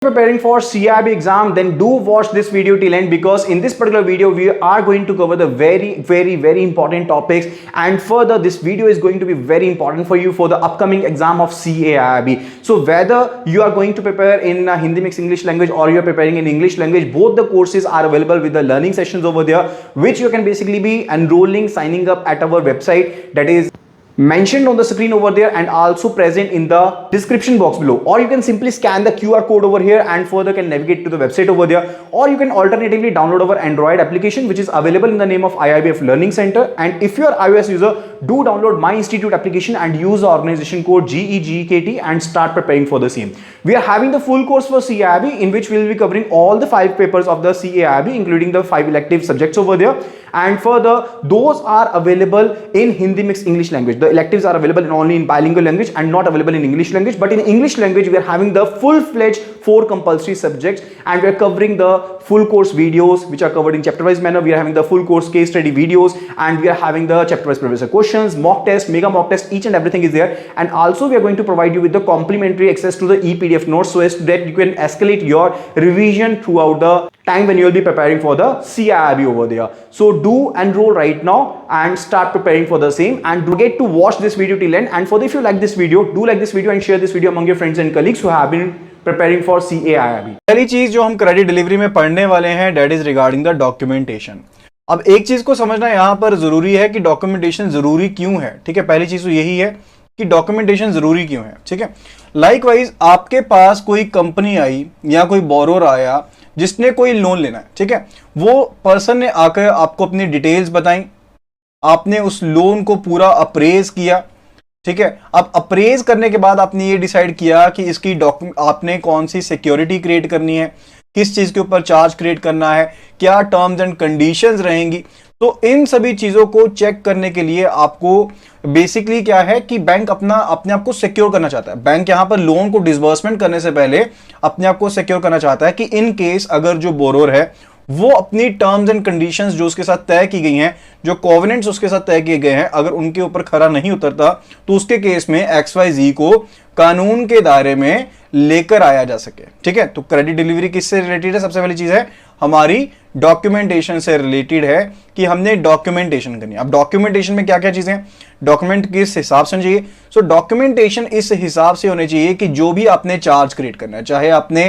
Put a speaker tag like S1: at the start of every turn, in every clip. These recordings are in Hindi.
S1: Preparing for CIB exam, then do watch this video till end, because in this particular video we are going to cover the very important topics, and further this video is going to be very important for you for the upcoming exam of CAIB. So whether you are going to prepare in Hindi mixed English language or you are preparing in English language, both the courses are available with the learning sessions over there, which you can basically be enrolling, signing up at our website, that is mentioned on the screen over there and also present in the description box below. Or you can simply scan the QR code over here and further can navigate to the website over there, or you can alternatively download our Android application, which is available in the name of IIBF Learning Center. And if you are iOS user, do download My Institute application and use the organization code GEGKT and start preparing for the same. We are having the full course for CAIB, in which we will be covering all the 5 papers of the CAIB, including the 5 elective subjects over there. And further, those are available in Hindi mixed English language. The electives are available only in bilingual language and not available in English language. But in English language, we are having the full-fledged 4 compulsory subjects, and we are covering the full course videos which are covered in chapter-wise manner. We are having the full course case study videos, and we are having the chapter-wise previous questions, mock test, mega mock test, each and everything is there. And also we are going to provide you with the complimentary access to the ePDF notes, so as that you can escalate your revision throughout the time when you will be preparing for the CIB over there. So do enroll right now and start preparing for the same, and don't forget to watch this video till end. And further, if you like this video, do like this video and share this video among your friends and colleagues who have been preparing for CAIB.
S2: पहली चीज जो हम क्रेडिट डिलीवरी में पढ़ने वाले हैं, that is regarding the documentation. अब एक चीज को समझना यहाँ पर जरूरी है कि डॉक्यूमेंटेशन जरूरी क्यों है। ठीक है, पहली चीज तो यही है कि डॉक्यूमेंटेशन जरूरी क्यों है। ठीक है, लाइकवाइज आपके पास कोई कंपनी आई या कोई बोरोर आया जिसने कोई लोन लेना है, ठीक है, वो पर्सन ने आकर आपको अपनी डिटेल्स बताई, आपने उस लोन को पूरा अप्रेज किया। ठीक है, अब अप्रेज करने के बाद आपने ये डिसाइड किया कि इसकी आपने कौन सी सिक्योरिटी क्रिएट करनी है, किस चीज के ऊपर चार्ज क्रिएट करना है, क्या टर्म्स एंड कंडीशंस रहेंगी। तो इन सभी चीजों को चेक करने के लिए आपको बेसिकली क्या है कि बैंक अपने आप को सिक्योर करना चाहता है। बैंक यहां पर लोन को डिसबर्समेंट करने से पहले अपने आप को सिक्योर करना चाहता है कि इन केस अगर जो बोरोर है वो अपनी टर्म्स एंड कंडीशंस जो उसके साथ तय की गई हैं, जो कोवेनेंट्स उसके साथ तय किए गए हैं, अगर उनके ऊपर खरा नहीं उतरता तो उसके केस में XYZ को कानून के दायरे में लेकर आया जा सके। ठीक है, तो क्रेडिट डिलीवरी किससे रिलेटेड है? सबसे पहली चीज है हमारी डॉक्यूमेंटेशन से रिलेटेड है कि हमने डॉक्यूमेंटेशन करनी है। अब डॉक्यूमेंटेशन में क्या क्या चीजें हैं, डॉक्यूमेंट किस हिसाब से चाहिए? सो डॉक्यूमेंटेशन इस हिसाब से होनी चाहिए कि जो भी आपने चार्ज क्रिएट करना है, चाहे आपने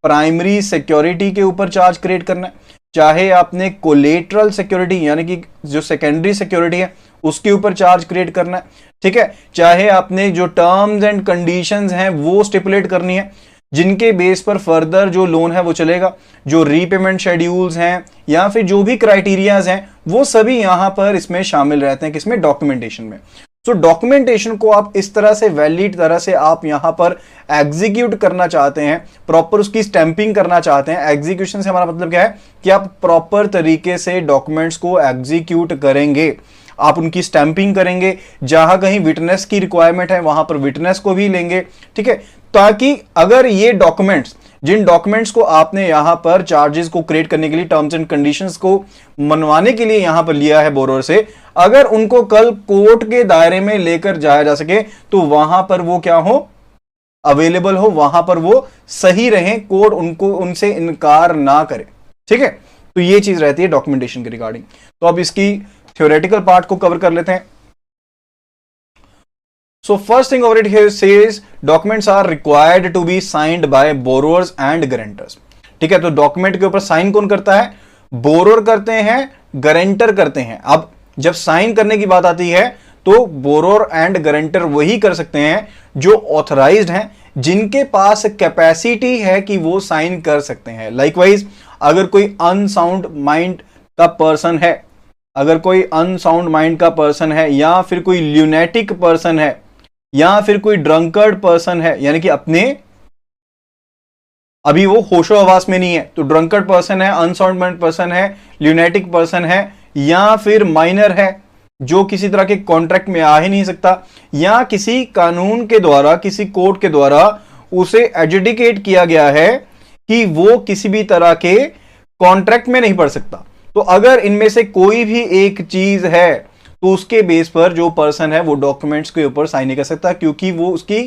S2: प्राइमरी सिक्योरिटी के ऊपर चार्ज क्रिएट करना है, चाहे आपने कोलेटरल सिक्योरिटी यानी कि जो सेकेंडरी सिक्योरिटी है उसके ऊपर चार्ज क्रिएट करना है, ठीक है, चाहे आपने जो टर्म्स एंड कंडीशंस हैं वो स्टिपुलेट करनी है, जिनके बेस पर फर्दर जो लोन है वो चलेगा, जो रीपेमेंट शेड्यूल्स हैं या फिर जो भी क्राइटेरियाज हैं वो सभी यहां पर इसमें शामिल रहते हैं, किसमें? डॉक्यूमेंटेशन में। सो डॉक्यूमेंटेशन को आप इस तरह से वैलिड तरह से आप यहां पर एग्जीक्यूट करना चाहते हैं, प्रॉपर उसकी स्टैंपिंग करना चाहते हैं। एग्जीक्यूशन से हमारा मतलब क्या है कि आप प्रॉपर तरीके से डॉक्यूमेंट्स को एग्जीक्यूट करेंगे, आप उनकी स्टैंपिंग करेंगे, जहां कहीं विटनेस की रिक्वायरमेंट है वहां पर विटनेस को भी लेंगे। ठीक है, ताकि अगर ये डॉक्यूमेंट्स, जिन डॉक्यूमेंट्स को आपने यहां पर चार्जेस को क्रिएट करने के लिए, टर्म्स एंड कंडीशंस को मनवाने के लिए यहां पर लिया है बोरोर से, अगर उनको कल कोर्ट के दायरे में लेकर जाया जा सके तो वहां पर वो क्या हो, अवेलेबल हो, वहां पर वो सही रहे, कोर्ट उनको उनसे इनकार ना करे। ठीक है, तो ये चीज रहती है डॉक्यूमेंटेशन के रिगार्डिंग। तो अब इसकी थ्योरेटिकल पार्ट को कवर कर लेते हैं। So first thing over it here says documents are required to be signed by borrowers and guarantors। ठीक है, तो डॉक्यूमेंट के ऊपर साइन कौन करता है? बोरोर करते हैं, गारंटर करते हैं। अब जब साइन करने की बात आती है तो बोरोर एंड गारंटर वही कर सकते हैं जो ऑथराइज्ड हैं, जिनके पास कैपेसिटी है कि वो साइन कर सकते हैं। लाइकवाइज अगर कोई अनसाउंड माइंड का पर्सन है, अगर कोई अनसाउंड माइंड का पर्सन है या फिर कोई ल्यूनेटिक पर्सन है या फिर कोई ड्रंकर्ड पर्सन है, यानी कि अपने अभी वो होशो हवास में नहीं है, तो ड्रंकर्ड पर्सन है, अनसाउंड माइंड पर्सन है, ल्यूनेटिक पर्सन है, या फिर माइनर है जो किसी तरह के कॉन्ट्रैक्ट में आ ही नहीं सकता, या किसी कानून के द्वारा, किसी कोर्ट के द्वारा उसे एडजुडिकेट किया गया है कि वो किसी भी तरह के कॉन्ट्रैक्ट में नहीं पड़ सकता। तो अगर इनमें से कोई भी एक चीज है तो उसके बेस पर जो पर्सन है वो डॉक्यूमेंट्स के ऊपर साइन नहीं कर सकता, क्योंकि वो उसकी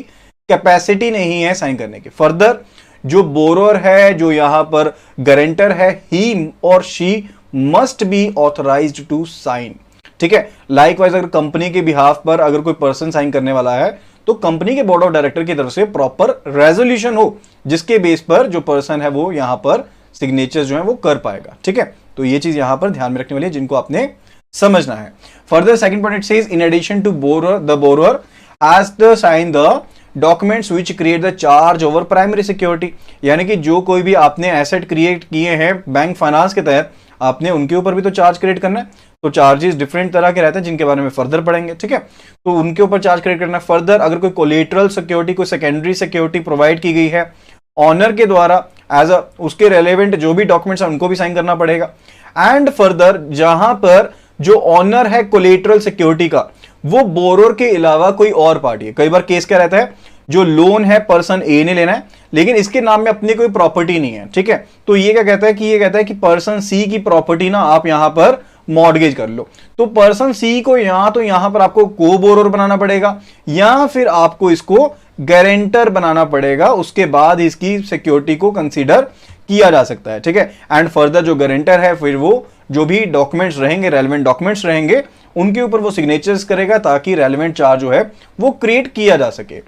S2: कैपेसिटी नहीं है साइन करने की। फर्दर जो बोरोर है, जो यहां पर गारंटर है, ही और she must be authorized to sign. ठीक है, लाइकवाइज अगर कंपनी के बिहाफ पर अगर कोई पर्सन साइन करने वाला है तो कंपनी के बोर्ड ऑफ डायरेक्टर की तरफ से प्रॉपर रेजोल्यूशन हो, जिसके बेस पर जो पर्सन है वो यहां पर सिग्नेचर जो है वो कर पाएगा। ठीक है, तो ये चीज यहां पर ध्यान में रखने वाली है, जिनको आपने समझना है। Further second point it says in addition to borrower as the sign the documents which create the charge over primary security, यानी कि जो कोई भी आपने एसेट क्रिएट किए हैं बैंक फाइनेंस के तहत, आपने उनके ऊपर भी तो चार्ज क्रिएट करना है। तो चार्जेस डिफरेंट तरह के रहते हैं जिनके बारे में फर्दर पढ़ेंगे। ठीक है, तो उनके ऊपर चार्ज क्रिएट करना है। फर्दर अगर कोई कोलेटरल सिक्योरिटी, कोई सेकेंडरी सिक्योरिटी प्रोवाइड की गई है ऑनर के द्वारा एज अ, उसके रेलेवेंट जो भी डॉक्यूमेंट्स हैं उनको भी साइन करना पड़ेगा। एंड फर्दर जहां पर जो ऑनर है कोलेटरल सिक्योरिटी का, वो बोरोर के अलावा कोई और पार्टी है। कई बार केस क्या रहता है, जो लोन है पर्सन ए ने लेना है लेकिन इसके नाम में अपनी कोई प्रॉपर्टी नहीं है। ठीक है, तो ये क्या कहता है कि ये कहता है कि पर्सन सी की प्रॉपर्टी ना आप यहां पर मॉर्गेज कर लो। तो पर्सन सी को यहां पर आपको को बोरोर बनाना पड़ेगा या फिर आपको इसको गारंटर बनाना पड़ेगा, उसके बाद इसकी सिक्योरिटी को कंसीडर किया जा सकता है। ठीक है, एंड फर्दर जो गारंटर है फिर वो जो भी डॉक्यूमेंट्स रहेंगे, रेलेवेंट डॉक्यूमेंट्स रहेंगे, उनके ऊपर वो सिग्नेचर्स करेगा ताकि रेलेवेंट चार्ज जो है वो क्रिएट किया जा सके।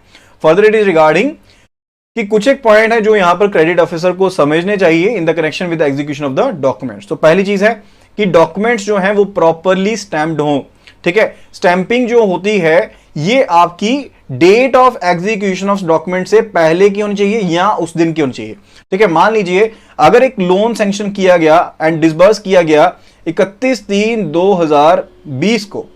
S2: फर्दर इट इज रिगार्डिंग कि कुछ एक पॉइंट है जो यहां पर क्रेडिट ऑफिसर को समझने चाहिए in the connection with execution of the documents. तो पहली चीज है कि डॉक्यूमेंट्स जो हैं वो प्रॉपरली स्टैम्प्ड हो। ठीक है, स्टैंपिंग जो होती है ये आपकी date of execution of document से पहले की होनी चाहिए या उस दिन की होनी चाहिए। ठीक है, मान लीजिए अगर एक लोन सैंक्शन किया गया एंड डिसबर्स किया गया 31/3/2020 को,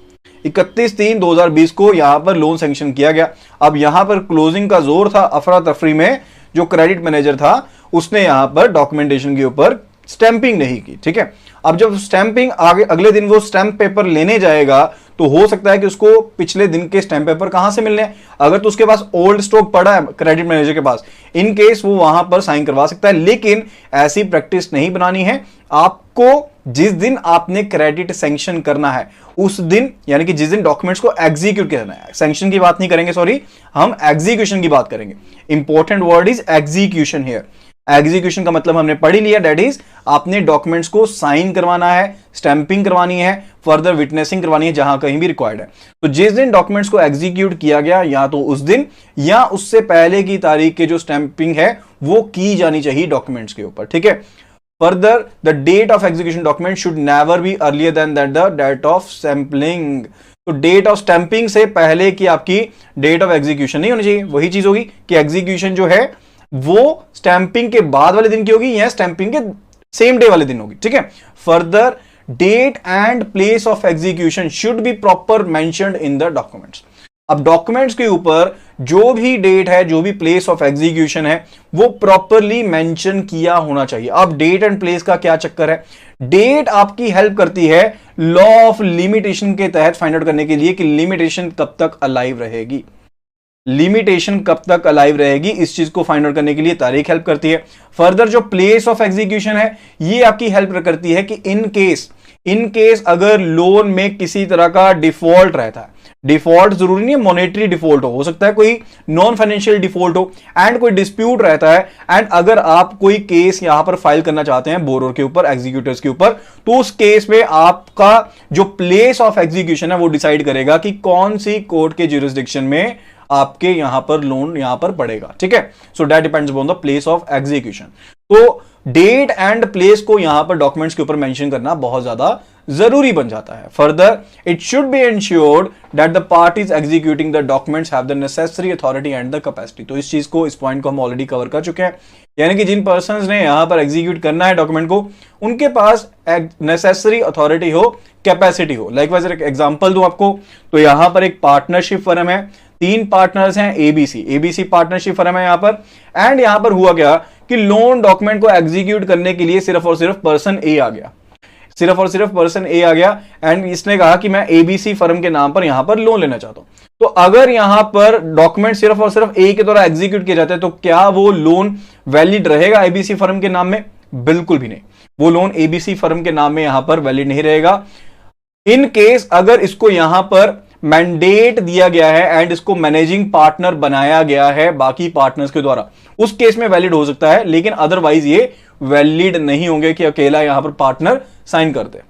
S2: 31/3/2020 को यहां पर लोन सैंक्शन किया गया। अब यहां पर क्लोजिंग का जोर था, अफरा तफरी में जो क्रेडिट मैनेजर था उसने यहां पर डॉक्यूमेंटेशन के ऊपर स्टैंपिंग नहीं की। ठीक है, अब जब स्टैंपिंग आगे अगले दिन वो स्टैंप पेपर लेने जाएगा तो हो सकता है कि उसको पिछले दिन के स्टैंप पेपर कहां से मिलने हैं। अगर तो उसके पास ओल्ड स्टॉक पड़ा है क्रेडिट मैनेजर के पास, इन केस वो वहां पर साइन करवा सकता है, लेकिन ऐसी प्रैक्टिस नहीं बनानी है। आपको जिस दिन आपने क्रेडिट सैंक्शन करना है उस दिन, यानी कि जिस दिन डॉक्यूमेंट्स को एग्जीक्यूट करना है, सैंक्शन की बात नहीं करेंगे, सॉरी, हम एग्जीक्यूशन की बात करेंगे। Important word is execution here. Execution का मतलब हमने पढ़ ही लिया, दैट इज आपने डॉक्यूमेंट्स को साइन करवाना है, स्टैंपिंग करवानी है, फर्दर विटनेसिंग करवानी है जहां कहीं भी रिक्वायर्ड है। तो जिस दिन डॉक्यूमेंट्स को एग्जीक्यूट किया गया या तो उस दिन या उससे पहले की तारीख के जो स्टैंपिंग है वो की जानी चाहिए डॉक्यूमेंट्स के ऊपर। ठीक है, further the date of execution document should never be earlier than that the date of sampling. तो डेट ऑफ स्टैंपिंग से पहले की आपकी डेट ऑफ एग्जीक्यूशन नहीं होनी चाहिए। वही चीज होगी कि एग्जीक्यूशन जो है वो स्टैंपिंग के बाद वाले दिन की होगी या स्टैंपिंग के सेम डे वाले दिन होगी। ठीक है, further date and place of execution should be proper mentioned in the documents. अब डॉक्यूमेंट्स के ऊपर जो भी डेट है, जो भी प्लेस ऑफ एग्जीक्यूशन है, वो प्रॉपरली मेंशन किया होना चाहिए। अब डेट एंड प्लेस का क्या चक्कर है, डेट आपकी हेल्प करती है लॉ ऑफ लिमिटेशन के तहत फाइंड आउट करने के लिए कि लिमिटेशन कब तक अलाइव रहेगी। लिमिटेशन कब तक अलाइव रहेगी इस चीज को फाइंड आउट करने के लिए तारीख हेल्प करती है। फर्दर जो प्लेस ऑफ एग्जीक्यूशन है ये आपकी हेल्प करती है कि इन केस अगर लोन में किसी तरह का डिफॉल्ट रहता है, डिफॉल्ट जरूरी नहीं है मॉनेटरी डिफॉल्ट हो सकता है कोई नॉन फाइनेंशियल डिफॉल्ट हो, एंड कोई डिस्प्यूट रहता है, एंड अगर आप कोई केस यहां पर फाइल करना चाहते हैं बोरोर के ऊपर, एग्जीक्यूटर्स के ऊपर, तो उस केस में आपका जो प्लेस ऑफ एग्जीक्यूशन है वो डिसाइड करेगा कि कौन सी कोर्ट के ज्यूरिसडिक्शन में आपके यहां पर लोन यहां पर पड़ेगा। ठीक है, so that depends upon the place of execution. तो डेट एंड प्लेस को यहां पर डॉक्यूमेंट्स के ऊपर मेंशन करना बहुत ज्यादा जरूरी बन जाता है। Further it should be ensured that the parties executing the documents have the necessary authority and the capacity. तो इस चीज को, इस पॉइंट को हम ऑलरेडी कवर कर चुके हैं, यानी कि जिन पर्संस ने यहां पर एग्जीक्यूट करना है डॉक्यूमेंट को, उनके पास नेसेसरी अथॉरिटी हो, कैपेसिटी हो। लाइकवाइज एक एग्जांपल दूं आपको, तो यहां पर एक पार्टनरशिप फर्म है, 3 पार्टनर्स हैं, एबीसी पार्टनरशिप फर्म है यहां पर, एंड यहां पर हुआ क्या कि लोन डॉक्यूमेंट को एग्जीक्यूट करने के लिए सिर्फ और सिर्फ पर्सन ए आ गया, सिर्फ और सिर्फ पर्सन ए आ गया, एंड इसने कहा कि मैं एबीसी फर्म के नाम पर यहां पर लोन लेना चाहता हूं। तो अगर यहां पर डॉक्यूमेंट सिर्फ और सिर्फ ए के द्वारा एग्जीक्यूट किए जाते हैं तो क्या वो लोन वैलिड रहेगा एबीसी फर्म के नाम में? बिल्कुल भी नहीं, वो लोन एबीसी फर्म के नाम में यहां पर वैलिड नहीं रहेगा। इन केस अगर इसको यहां पर मैंडेट दिया गया है एंड इसको मैनेजिंग पार्टनर बनाया गया है बाकी पार्टनर्स के द्वारा, उस केस में वैलिड हो सकता है, लेकिन अदरवाइज ये वैलिड नहीं होंगे कि अकेला यहां पर पार्टनर साइन कर दे।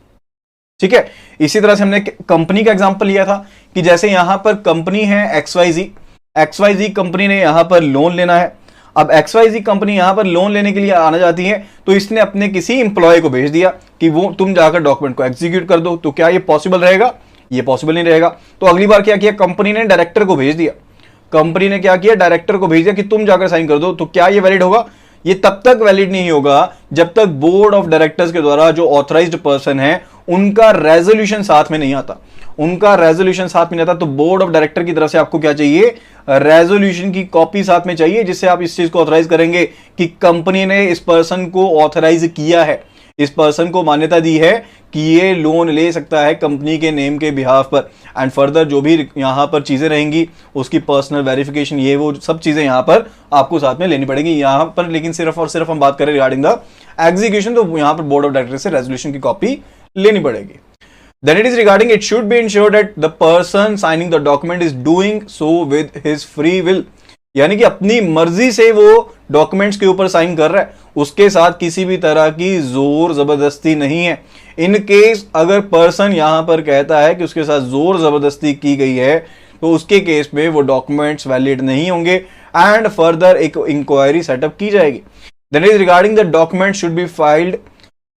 S2: ठीक है, इसी तरह से हमने कंपनी का एग्जांपल लिया था कि जैसे यहां पर कंपनी है एक्सवाईजी कंपनी ने यहां पर लोन लेना है। अब एक्सवाईजी कंपनी यहां पर लोन लेने के लिए आना जाती है, तो इसने अपने किसी इंप्लॉय को भेज दिया कि वो तुम जाकर डॉक्यूमेंट को एग्जीक्यूट कर दो। तो क्या ये पॉसिबल रहेगा? ये पॉसिबल नहीं रहेगा। तो अगली बार क्या किया, कंपनी ने डायरेक्टर को भेज दिया। कंपनी ने क्या किया, डायरेक्टर को भेज दिया कि तुम जाकर साइन कर दो। तो क्या ये वैलिड होगा? ये तब तक वैलिड नहीं होगा जब तक बोर्ड ऑफ डायरेक्टर्स के द्वारा जो ऑथराइज्ड पर्सन है उनका रेजोल्यूशन साथ में नहीं आता। उनका रेजोल्यूशन साथ में नहीं आता तो बोर्ड ऑफ डायरेक्टर की तरफ से आपको क्या चाहिए, रेजोल्यूशन की कॉपी साथ में चाहिए, जिससे आप इस चीज को ऑथराइज करेंगे कि कंपनी ने इस पर्सन को ऑथराइज किया है, इस पर्सन को मान्यता दी है कि ये लोन ले सकता है कंपनी के नेम के बिहाफ पर। एंड फर्दर जो भी यहां पर चीजें रहेंगी उसकी पर्सनल वेरिफिकेशन, ये वो सब चीजें यहां पर आपको साथ में लेनी पड़ेगी यहां पर। लेकिन सिर्फ और सिर्फ हम बात करें रिगार्डिंग द एग्जीक्यूशन, तो यहां पर बोर्ड ऑफ डायरेक्टर से रेजोल्यूशन की कॉपी लेनी पड़ेगी। Then it is regarding, it should be ensured that the person signing the document is doing so with his free will, यानी कि अपनी मर्जी से वो डॉक्यूमेंट्स के ऊपर साइन कर रहा है, उसके साथ किसी भी तरह की जोर जबरदस्ती नहीं है। इन केस अगर पर्सन यहां पर कहता है कि उसके साथ जोर जबरदस्ती की गई है तो उसके केस में वो डॉक्यूमेंट्स वैलिड नहीं होंगे एंड फर्दर एक इंक्वायरी सेटअप की जाएगी। Then it is regarding the document should be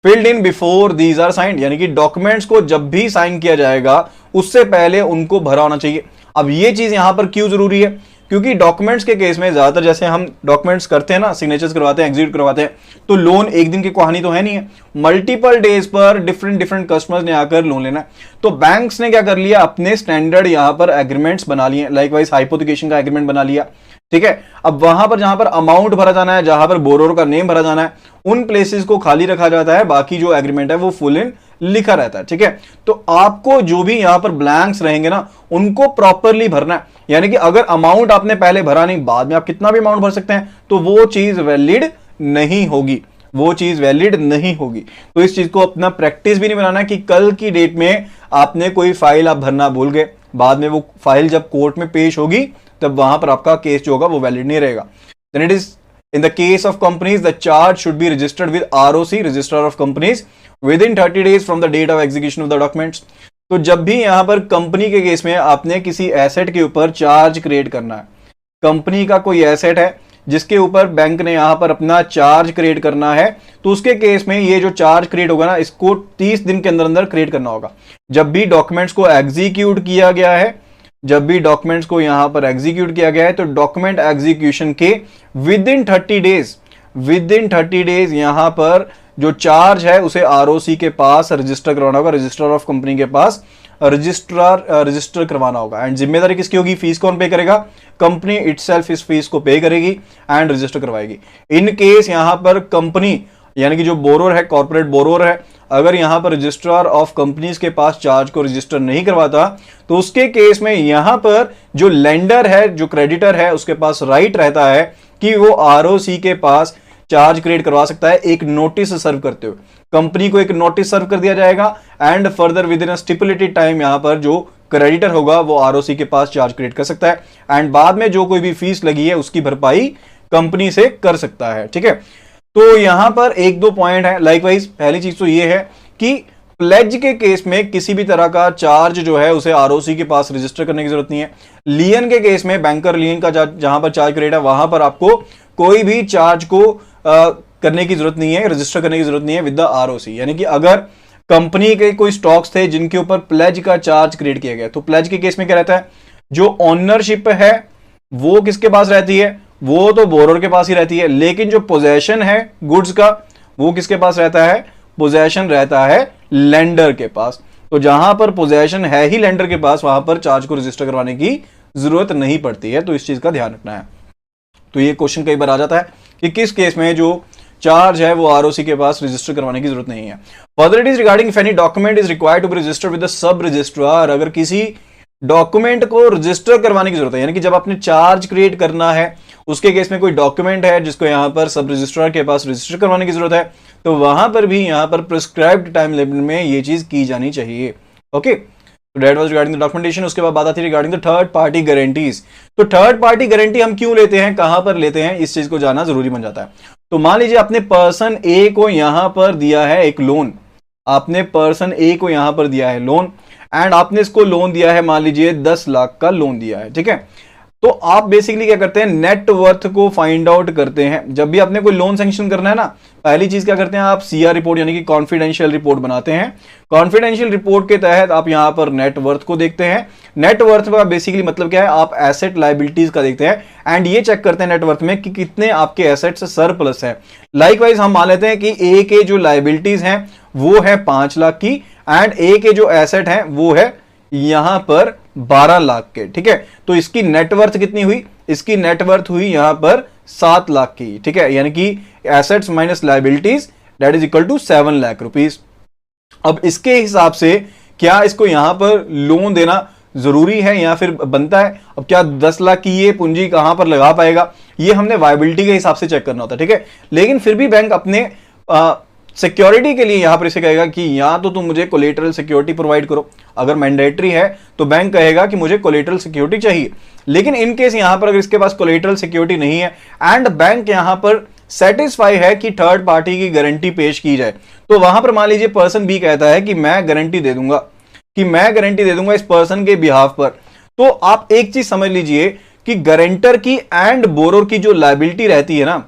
S2: filled in before these are signed, यानी कि डॉक्यूमेंट्स को जब भी साइन किया जाएगा उससे पहले उनको भरा होना चाहिए। अब ये चीज यहां पर क्यों जरूरी है? क्योंकि डॉक्यूमेंट्स के केस में ज्यादातर जैसे हम डॉक्यूमेंट्स करते हैं ना, सिग्नेचर्स करवाते हैं, एग्जीक्यूट करवाते हैं, तो लोन एक दिन की कहानी तो है नहीं है, मल्टीपल डेज पर डिफरेंट कस्टमर्स ने आकर लोन लेना है। तो बैंक्स ने क्या कर लिया, अपने स्टैंडर्ड यहां पर एग्रीमेंट्स बना लिए, लाइकवाइज हाइपोथिकेशन का एग्रीमेंट बना लिया। ठीक है, अब वहां पर जहां पर अमाउंट भरा जाना है, जहां पर बोरोर का नेम भरा जाना है, उन प्लेसेस को खाली रखा जाता है, बाकी जो एग्रीमेंट है वो फुल इन लिखा रहता है। ठीक है, तो आपको जो भी यहां पर ब्लैंक्स रहेंगे ना उनको प्रॉपरली भरना है। यानी कि अगर अमाउंट आपने पहले भरा नहीं, बाद में आप कितना भी अमाउंट भर सकते हैं, तो वो चीज वैलिड नहीं होगी, वो चीज वैलिड नहीं होगी। तो इस चीज को अपना प्रैक्टिस भी नहीं बनाना कि कल की डेट में आपने कोई फाइल आप भरना भूल गए, बाद में वो फाइल जब कोर्ट में पेश होगी तब वहां पर आपका केस जो होगा वो वैलिड नहीं रहेगा। Then it is in the case of companies, the charge should be registered with ROC, Registrar of Companies, within 30 days from the date of execution of the documents. तो जब भी यहां पर कंपनी के केस में आपने किसी एसेट के ऊपर चार्ज क्रिएट करना है, कंपनी का कोई एसेट है जिसके ऊपर बैंक ने यहां पर अपना चार्ज क्रिएट करना है, तो उसके केस में ये जो चार्ज क्रिएट होगा ना, इसको 30 दिन के अंदर अंदर क्रिएट करना होगा। जब भी डॉक्यूमेंट्स को एग्जीक्यूट किया गया है, जब भी डॉक्यूमेंट्स को यहां पर एग्जीक्यूट किया गया है, तो डॉक्यूमेंट एग्जीक्यूशन के विद इन 30 डेज यहां पर जो चार्ज है उसे आरओसी के पास रजिस्टर करवाना होगा, रजिस्ट्रार ऑफ कंपनी के पास रजिस्टर करवाना होगा। एंड जिम्मेदारी किसकी होगी? फीस कौन पे करेगा? कंपनी इटसेल्फ इस फीस को पे करेगी एंड रजिस्टर करवाएगी। इन केस यहां पर कंपनी यानी कि जो बोरोर है, कॉर्पोरेट बोरोर है, अगर यहां पर रजिस्ट्रार ऑफ कंपनीज के पास चार्ज को रजिस्टर नहीं करवाता, तो उसके केस में यहां पर जो लेंडर है, जो क्रेडिटर है, उसके पास राइट रहता है कि वो आरओसी के पास चार्ज क्रिएट करवा सकता है एक नोटिस सर्व करते हुए। कंपनी को एक नोटिस सर्व कर दिया जाएगा and further with in a stipulated time यहां पर जो क्रेडिटर होगा वो आरओसी के पास चार्ज क्रिएट कर सकता है एंड बाद में जो कोई भी फीस लगी है उसकी भरपाई कंपनी से कर सकता है। ठीक है, तो यहां पर एक दो पॉइंट है। लाइकवाइज पहली चीज तो ये है कि प्लेज के केस में किसी भी तरह का चार्ज जो है उसे आरओसी के पास रजिस्टर करने की जरूरत नहीं है। लियन के केस में, बैंकर लियन का जहां पर चार्ज क्रिएट है, वहां पर आपको कोई भी चार्ज को करने की जरूरत नहीं है, रजिस्टर करने की जरूरत नहीं है विद द आरओसी। यानी कि अगर कंपनी के कोई स्टॉक्स थे जिनके ऊपर प्लेज का चार्ज क्रिएट किया गया, तो प्लेज के केस में क्या रहता है, जो ओनरशिप है वो किसके पास रहती है? वो तो बोरोर के पास ही रहती है, लेकिन जो पोजेशन है गुड्स का वो किसके पास रहता है? पोजेशन रहता है लेंडर के पास। तो जहां पर पोजेशन है ही लेंडर के पास, वहां पर चार्ज को रजिस्टर करवाने की जरूरत नहीं पड़ती है। तो इस चीज का ध्यान रखना है। तो ये क्वेश्चन कई बार आ जाता है कि किस केस में जो चार्ज है वो आरओसी के पास रजिस्टर करवाने की जरूरत नहीं है। Further it is regarding if any document is required to be registered with the sub registrar, अगर किसी डॉक्यूमेंट को रजिस्टर करवाने की जरूरत है, यानी कि जब आपने चार्ज क्रिएट करना है उसके केस में कोई डॉक्यूमेंट है जिसको यहां पर सब रजिस्ट्रार के पास रजिस्टर करवाने की जरूरत है, तो वहां पर भी यहां पर प्रिस्क्राइब्ड टाइम लिमिट में ये चीज की जानी चाहिए। ओके, तो that was regarding the documentation. उसके बाद बात आती है regarding the third party guarantees. तो थर्ड पार्टी गारंटी हम क्यों लेते हैं, कहां पर लेते हैं, इस चीज को जानना जरूरी बन जाता है। तो मान लीजिए आपने पर्सन ए को यहां पर दिया है एक लोन, आपने पर्सन ए को यहां पर दिया है लोन, एंड आपने इसको लोन दिया है, मान लीजिए 10 लाख का लोन दिया है, ठीक है। तो आप बेसिकली क्या करते हैं, नेट वर्थ को फाइंड आउट करते हैं। जब भी आपने कोई लोन सैंक्शन करना है ना, पहली चीज क्या करते हैं, आप सीआर रिपोर्ट यानी कि कॉन्फिडेंशियल रिपोर्ट बनाते हैं। कॉन्फिडेंशियल रिपोर्ट के तहत आप यहां पर नेट वर्थ को देखते हैं। नेट वर्थ का बेसिकली मतलब क्या है, आप एसेट लायबिलिटीज का देखते हैं एंड ये चेक करते हैं नेट वर्थ में कि कितने आपके एसेट्स सरप्लस है। लाइकवाइज हम मान लेते हैं कि ए के जो लायबिलिटीज हैं वो है 5 लाख की, एंड ए के जो एसेट हैं वो है यहां पर 12 लाख के, ठीक है। तो इसकी नेटवर्थ कितनी हुई, इसकी नेटवर्थ हुई यहां पर 7 लाख की, ठीक है, यानी कि assets minus liabilities that is equal to 7 lakh rupees. अब इसके हिसाब से क्या इसको यहां पर लोन देना जरूरी है या फिर बनता है। अब क्या 10 लाख की ये पूंजी कहां पर लगा पाएगा, ये हमने वायबिलिटी के हिसाब से चेक करना होता है, ठीक है। लेकिन फिर भी बैंक अपने सिक्योरिटी के लिए यहां पर इसे कहेगा कि या तो तुम मुझे कोलेटरल सिक्योरिटी प्रोवाइड करो, अगर मैंडेटरी है तो बैंक कहेगा कि मुझे कोलेटरल सिक्योरिटी चाहिए। लेकिन इन केस यहां पर अगर इसके पास कोलेटरल सिक्योरिटी नहीं है एंड बैंक यहां पर सेटिस्फाई है कि थर्ड पार्टी की गारंटी पेश की जाए, तो वहां पर मान लीजिए पर्सन बी कहता है कि मैं गारंटी दे दूंगा, कि मैं गारंटी दे दूंगा इस पर्सन के बिहाफ पर। तो आप एक चीज समझ लीजिए कि गारंटर की एंड बोरोर की जो लायबिलिटी रहती है ना,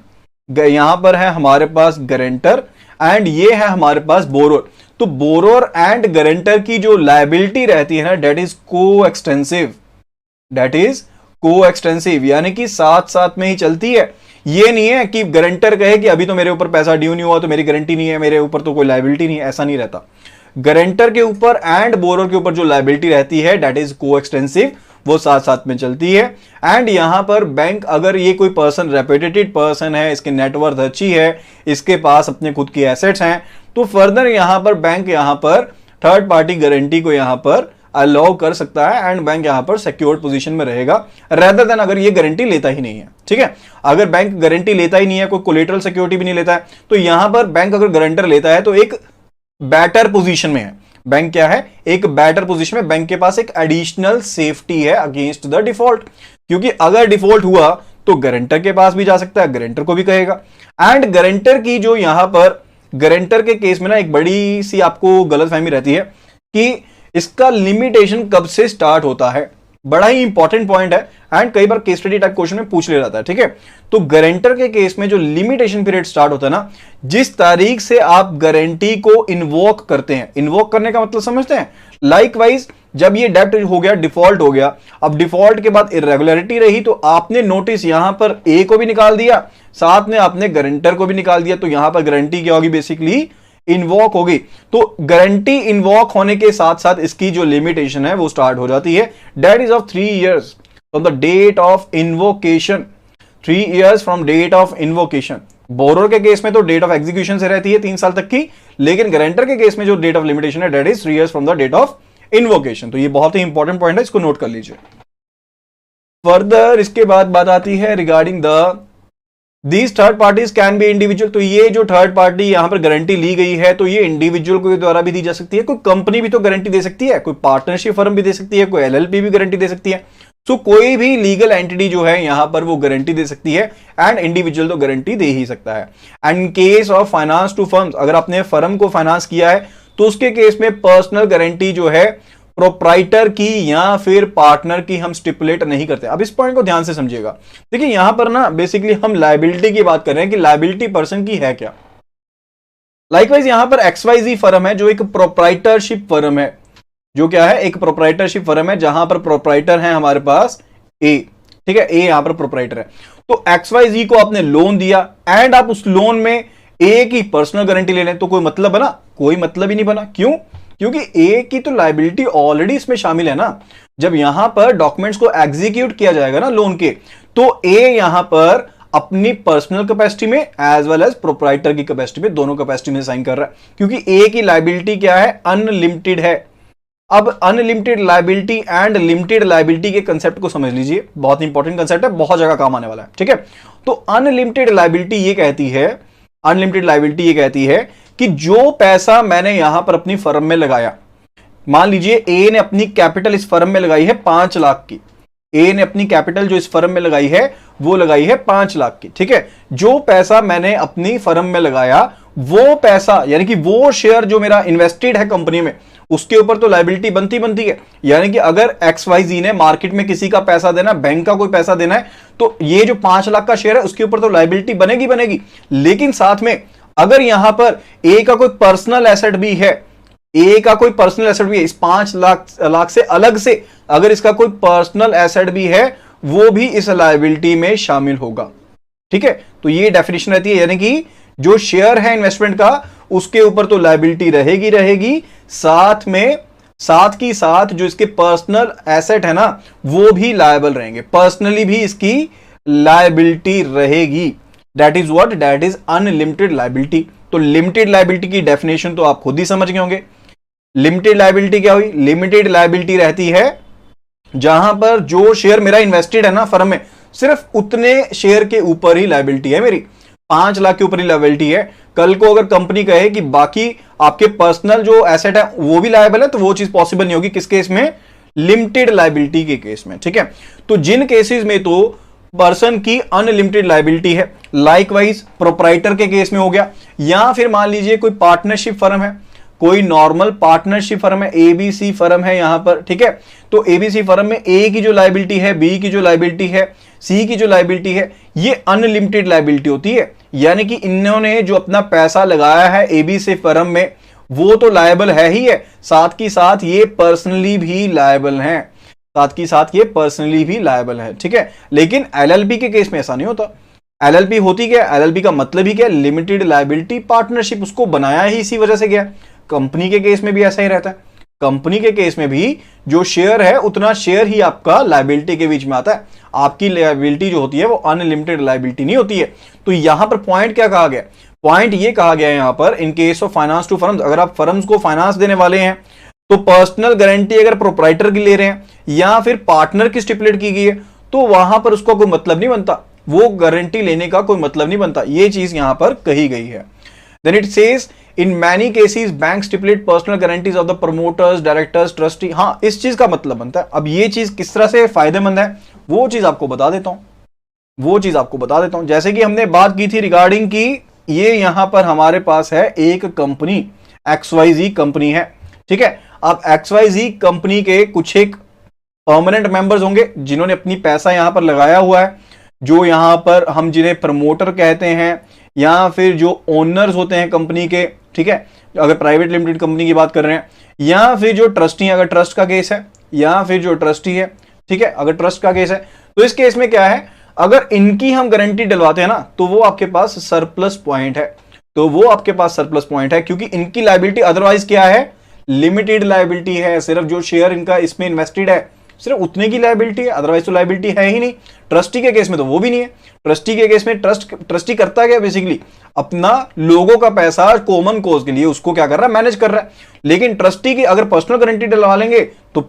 S2: यहां पर है हमारे पास गारंटर एंड ये है हमारे पास बोरोर। तो बोरोर एंड गारंटर की जो लायबिलिटी रहती है ना, दैट इज को एक्सटेंसिव, दैट इज को एक्सटेंसिव, यानी कि साथ साथ में ही चलती है। ये नहीं है कि गारंटर कहे कि अभी तो मेरे ऊपर पैसा ड्यू नहीं हुआ तो मेरी गारंटी नहीं है, मेरे ऊपर तो कोई लायबिलिटी नहीं है, ऐसा नहीं रहता। गारंटर के ऊपर एंड बोरोर के ऊपर जो लायबिलिटी रहती है दैट इज को एक्सटेंसिव, वो साथ साथ में चलती है। एंड यहां पर बैंक, अगर ये कोई पर्सन रेप्यूटेड पर्सन है, इसकी नेटवर्थ अच्छी है, इसके पास अपने खुद की एसेट्स हैं, तो फर्दर यहां पर बैंक यहां पर थर्ड पार्टी गारंटी को यहां पर अलाउ कर सकता है एंड बैंक यहां पर सिक्योर्ड पोजीशन में रहेगा, रेदर देन अगर ये गारंटी लेता ही नहीं है, ठीक है। अगर बैंक गारंटी लेता ही नहीं है, कोई कोलेटरल सिक्योरिटी भी नहीं लेता है, तो यहां पर बैंक अगर गारंटर लेता है तो एक बेटर पोजीशन में है। बैंक क्या है, एक बेटर पोजीशन में, बैंक के पास एक एडिशनल सेफ्टी है अगेंस्ट द डिफॉल्ट, क्योंकि अगर डिफॉल्ट हुआ तो गारंटर के पास भी जा सकता है, गारंटर को भी कहेगा। एंड गारंटर की जो यहां पर गारंटर के केस में ना एक बड़ी सी आपको गलतफहमी रहती है कि इसका लिमिटेशन कब से स्टार्ट होता है, बड़ा ही इंपॉर्टेंट पॉइंट है एंड कई बार केस स्टडी टाइप क्वेश्चन में पूछ ले जाता है, ठीक है। तो गारंटर के केस में जो लिमिटेशन पीरियड स्टार्ट होता है ना, जिस तारीख से आप गारंटी को इन्वोक करते हैं, इन्वोक करने का मतलब समझते हैं, लाइकवाइज जब ये डेब्ट हो गया, डिफॉल्ट हो गया, अब डिफॉल्ट के बाद इरेगुलरिटी रही तो आपने नोटिस यहां पर ए को भी निकाल दिया, साथ में आपने गारंटर को भी निकाल दिया, तो यहां पर गारंटी क्या होगी, बेसिकली इन्वॉक होगी। तो गारंटी इन्वॉक होने के साथ साथ इसकी जो लिमिटेशन है वो स्टार्ट हो जाती है, that is of 3 years from the date of invocation, 3 years from date of invocation. Borrower के केस में तो डेट ऑफ एग्जीक्यूशन से रहती है 3 साल तक की, लेकिन गारंटर के केस में जो डेट ऑफ लिमिटेशन है that is 3 years from the date of invocation. तो ये बहुत ही इंपॉर्टेंट पॉइंट है, इसको नोट कर लीजिए। फर्दर इसके बाद बात आती है regarding the these third parties can be individual. तो ये जो थर्ड पार्टी यहां पर गारंटी ली गई है तो ये इंडिविजुअल के द्वारा भी दी जा सकती है, कोई कंपनी भी तो गारंटी दे सकती है, कोई पार्टनरशिप फर्म भी दे सकती है, कोई एलएलपी भी गारंटी दे सकती है। सो कोई भी लीगल एंटिटी जो है यहां पर वो गारंटी दे सकती है एंड इंडिविजुअल तो गारंटी दे ही सकता है। And in case of finance to firms, अगर आपने फर्म को फाइनेंस किया है तो उसके केस में पर्सनल गारंटी जो है प्रोप्राइटर की या फिर पार्टनर की हम स्टिपुलेट नहीं करते। अब इस पॉइंट को ध्यान से समझिएगा। देखिए यहां पर ना बेसिकली हम लायबिलिटी की बात कर रहे हैं कि लायबिलिटी पर्सन की है क्या। लाइकवाइज यहां पर XYZ फर्म है जो एक प्रोप्राइटरशिप फर्म है, जो क्या है, एक प्रोप्राइटरशिप फर्म है जहां पर प्रोप्राइटर है हमारे पास ए, ठीक है, ए यहां पर प्रोप्राइटर है। तो XYZ को आपने लोन दिया एंड आप उस लोन में ए की पर्सनल गारंटी ले लें, तो कोई मतलब बना? कोई मतलब ही नहीं बना। क्यों? क्योंकि ए की तो लायबिलिटी ऑलरेडी इसमें शामिल है ना। जब यहां पर डॉक्यूमेंट्स को एग्जीक्यूट किया जाएगा ना लोन के, तो ए यहां पर अपनी पर्सनल कैपेसिटी में एज वेल एज प्रोप्राइटर की कैपेसिटी में, दोनों कैपेसिटी में साइन कर रहा है, क्योंकि ए की लायबिलिटी क्या है, अनलिमिटेड है। अब unlimited liability and limited liability के कंसेप्ट को समझ लीजिए, बहुत इंपॉर्टेंट कंसेप्ट है, बहुत जगह काम आने वाला है, ठीक है। तो अनलिमिटेड लायबिलिटी ये कहती है, अनलिमिटेड लायबिलिटी ये कहती है कि जो पैसा मैंने यहां पर अपनी फर्म में लगाया, मान लीजिए ए ने अपनी कैपिटल इस फर्म में लगाई है 5 लाख की। ए ने अपनी कैपिटल जो इस फर्म में लगाई है वो लगाई है 5 लाख की, ठीक है। जो पैसा मैंने अपनी फर्म में लगाया वो पैसा यानी कि वो शेयर जो मेरा इन्वेस्टेड है कंपनी में, उसके ऊपर तो लायबिलिटी बनती है। यानी कि अगर XYZ ने मार्केट में किसी का पैसा देना, बैंक का कोई पैसा देना है, तो ये जो 5 लाख का शेयर है उसके ऊपर तो लायबिलिटी बनेगी। लेकिन साथ में अगर यहां पर ए का कोई पर्सनल एसेट भी है, ए का कोई पर्सनल एसेट भी है, इस 5 लाख से अलग से अगर इसका कोई पर्सनल एसेट भी है, वो भी इस लायबिलिटी में शामिल होगा, ठीक है। तो ये डेफिनेशन रहती है, यानी कि जो शेयर है इन्वेस्टमेंट का उसके ऊपर तो लायबिलिटी रहेगी, साथ की साथ जो इसके पर्सनल एसेट है ना वो भी लायबल रहेंगे, पर्सनली भी इसकी लायबिलिटी रहेगी। That is what, that is unlimited liability. तो लिमिटेड लायबिलिटी की डेफिनेशन तो आप खुद ही समझ गए होंगे। लिमिटेड लायबिलिटी क्या हुई? लिमिटेड लायबिलिटी रहती है जहां पर जो शेयर मेरा इन्वेस्टेड है ना फर्म में, सिर्फ उतने शेयर के ऊपर ही लायबिलिटी है मेरी, 5 लाख के ऊपर ही लायबिलिटी है। कल को अगर कंपनी कहे कि बाकी आपके पर्सनल जो एसेट है वो भी लायबल है, तो वो चीज पॉसिबल नहीं होगी। किस केस में? लिमिटेड लायबिलिटी के केस में, ठीक है। तो जिन केसेस में तो पर्सन की अनलिमिटेड लायबिलिटी है, लाइकवाइज प्रोप्राइटर के केस में हो गया, या फिर मान लीजिए कोई पार्टनरशिप फर्म है, कोई नॉर्मल पार्टनरशिप फर्म है, एबीसी फर्म है यहां पर, ठीक है। तो एबीसी फर्म में ए की जो लायबिलिटी है, बी की जो लायबिलिटी है, सी की जो लायबिलिटी है, ये अनलिमिटेड लायबिलिटी होती है। यानी कि इन्होंने जो अपना पैसा लगाया है एबीसी फर्म में वो तो लायबल है ही है, साथ की साथ ये पर्सनली भी लायबल है, ठीक है। लेकिन एलएलपी के केस में ऐसा नहीं होता। एलएलपी होती क्या? एलएलपी का मतलब ही क्या? लिमिटेड लायबिलिटी पार्टनरशिप, उसको बनाया ही इसी वजह से गया। कंपनी के केस में भी ऐसा ही रहता है। कंपनी के केस में भी जो शेयर है उतना शेयर ही आपका लायबिलिटी के बीच में आता है। आपकी लायबिलिटी जो होती है वो अनलिमिटेड लायबिलिटी नहीं होती है। तो यहां पर पॉइंट क्या कहा गया? पॉइंट ये कहा गया है यहां पर, in case of finance to firms, अगर आप फर्म्स को फाइनेंस देने वाले हैं तो पर्सनल गारंटी अगर प्रोप्राइटर की ले रहे हैं या फिर पार्टनर की स्टिपुलेट की गई है, तो वहां पर उसका कोई मतलब नहीं बनता, वो गारंटी लेने का कोई मतलब नहीं बनता। ये चीज यहां पर कही गई है। Then it says in many cases bank stipulate personal guarantees of the promoters, directors, trustee. हाँ, इस चीज का मतलब बनता है। अब ये चीज किस तरह से फायदेमंद है वो चीज आपको बता देता हूं। जैसे कि हमने बात की थी रिगार्डिंग की ये यहां पर हमारे पास है एक कंपनी, XYZ कंपनी है, ठीक है। अब XYZ कंपनी के कुछ एक परमानेंट मेंबर्स होंगे जिन्होंने अपनी पैसा यहां पर लगाया हुआ है, जो यहां पर हम जिन्हें प्रमोटर कहते हैं या फिर जो ओनर्स होते हैं कंपनी के, ठीक है, अगर प्राइवेट लिमिटेड कंपनी की बात कर रहे हैं, या फिर जो ट्रस्टी, अगर ट्रस्ट का केस है, या फिर जो ट्रस्टी है, ठीक है, अगर ट्रस्ट का केस है, तो इस केस में क्या है, अगर इनकी हम गारंटी डलवाते हैं ना तो वो आपके पास सरप्लस पॉइंट है, क्योंकि इनकी लायबिलिटी अदरवाइज क्या है? लिमिटेड लायबिलिटी है। सिर्फ जो शेयर इनका इसमें इन्वेस्टेड है सिर्फ उतने की लायबिलिटी है, अदरवाइज तो लायबिलिटी है ही नहीं। ट्रस्टी के केस में तो वो भी नहीं है। ट्रस्टी के केस में ट्रस्टी करता क्या? बेसिकली अपना लोगों का पैसा कॉमन कोज के लिए उसको क्या कर रहा है? मैनेज कर रहा है। लेकिन ट्रस्टी की अगर पर्सनल गारंटी डलवा लेंगे तो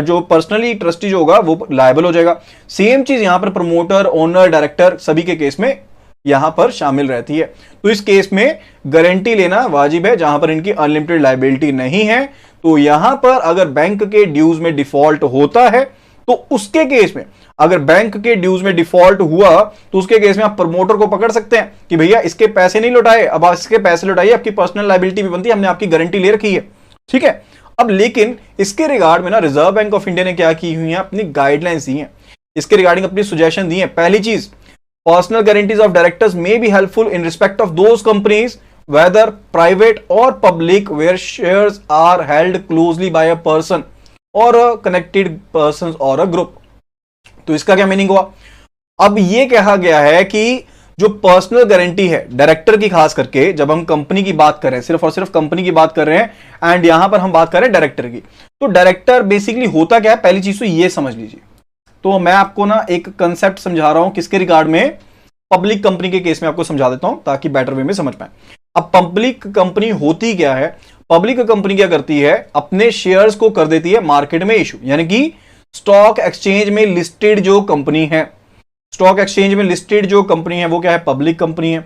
S2: जो पर्सनली ट्रस्टी जो होगा वो लायबल हो जाएगा। सेम चीज यहां पर प्रमोटर, ओनर, डायरेक्टर सभी के केस में यहां पर शामिल रहती है। तो इस केस में गारंटी लेना वाजिब है जहां पर इनकी अनलिमिटेड लायबिलिटी नहीं है। तो यहां पर अगर बैंक के ड्यूज में डिफॉल्ट होता है तो उसके केस में, अगर बैंक के ड्यूज में डिफॉल्ट हुआ तो उसके केस में आप प्रमोटर को पकड़ सकते हैं कि भैया इसके पैसे नहीं लौटाए, अब आप इसके पैसे लौटाइए, आपकी पर्सनल लायबिलिटी भी बनती है, हमने आपकी गारंटी ले रखी है, ठीक है। अब लेकिन इसके रिगार्ड में ना रिजर्व बैंक ऑफ इंडिया ने क्या की हुई है? अपनी गाइडलाइंस दी है, इसके रिगार्डिंग अपनी सजेशन दी है। पहली चीज, personal guarantees of directors may be helpful in respect of those companies whether private or public where shares are held closely by a person or a connected persons or a group। तो इसका क्या मीनिंग हुआ? अब ये कहा गया है कि जो पर्सनल गारंटी है डायरेक्टर की, खास करके जब हम कंपनी की बात कर रहे हैं, सिर्फ और सिर्फ कंपनी की बात कर रहे हैं, एंड यहां पर हम बात कर रहे हैं डायरेक्टर की, तो डायरेक्टर बेसिकली होता क्या है? पहली चीज तो ये समझ लीजिए। तो मैं आपको ना एक कंसेप्ट समझा रहा हूं किसके रिगार्ड में, पब्लिक कंपनी के केस में आपको समझा देता हूं ताकि बेटर वे में समझ पाए। अब पब्लिक कंपनी होती क्या है? पब्लिक कंपनी क्या करती है? अपने शेयर्स को कर देती है मार्केट में इशू, यानी कि स्टॉक एक्सचेंज में लिस्टेड जो कंपनी है, स्टॉक एक्सचेंज में लिस्टेड जो कंपनी है वो क्या है? पब्लिक कंपनी है,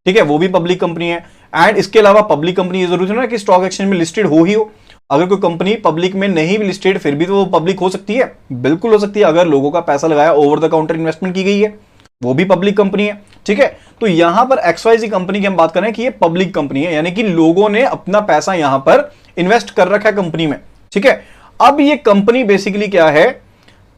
S2: ठीक है, वो भी पब्लिक कंपनी है। एंड इसके अलावा पब्लिक कंपनी ये जरूरी है ना कि स्टॉक एक्सचेंज में लिस्टेड हो ही हो, अगर कोई कंपनी पब्लिक में नहीं भी लिस्टेड फिर भी तो वो पब्लिक हो सकती है, बिल्कुल हो सकती है। अगर लोगों का पैसा लगाया, ओवर द काउंटर इन्वेस्टमेंट की गई है, वो भी पब्लिक कंपनी है, ठीक है। तो यहां पर XYZ कंपनी की हम बात कर रहे हैं कि ये पब्लिक कंपनी है, यानी कि लोगों ने अपना पैसा यहां पर इन्वेस्ट कर रखा है कंपनी में, ठीक है। अब ये कंपनी बेसिकली क्या है,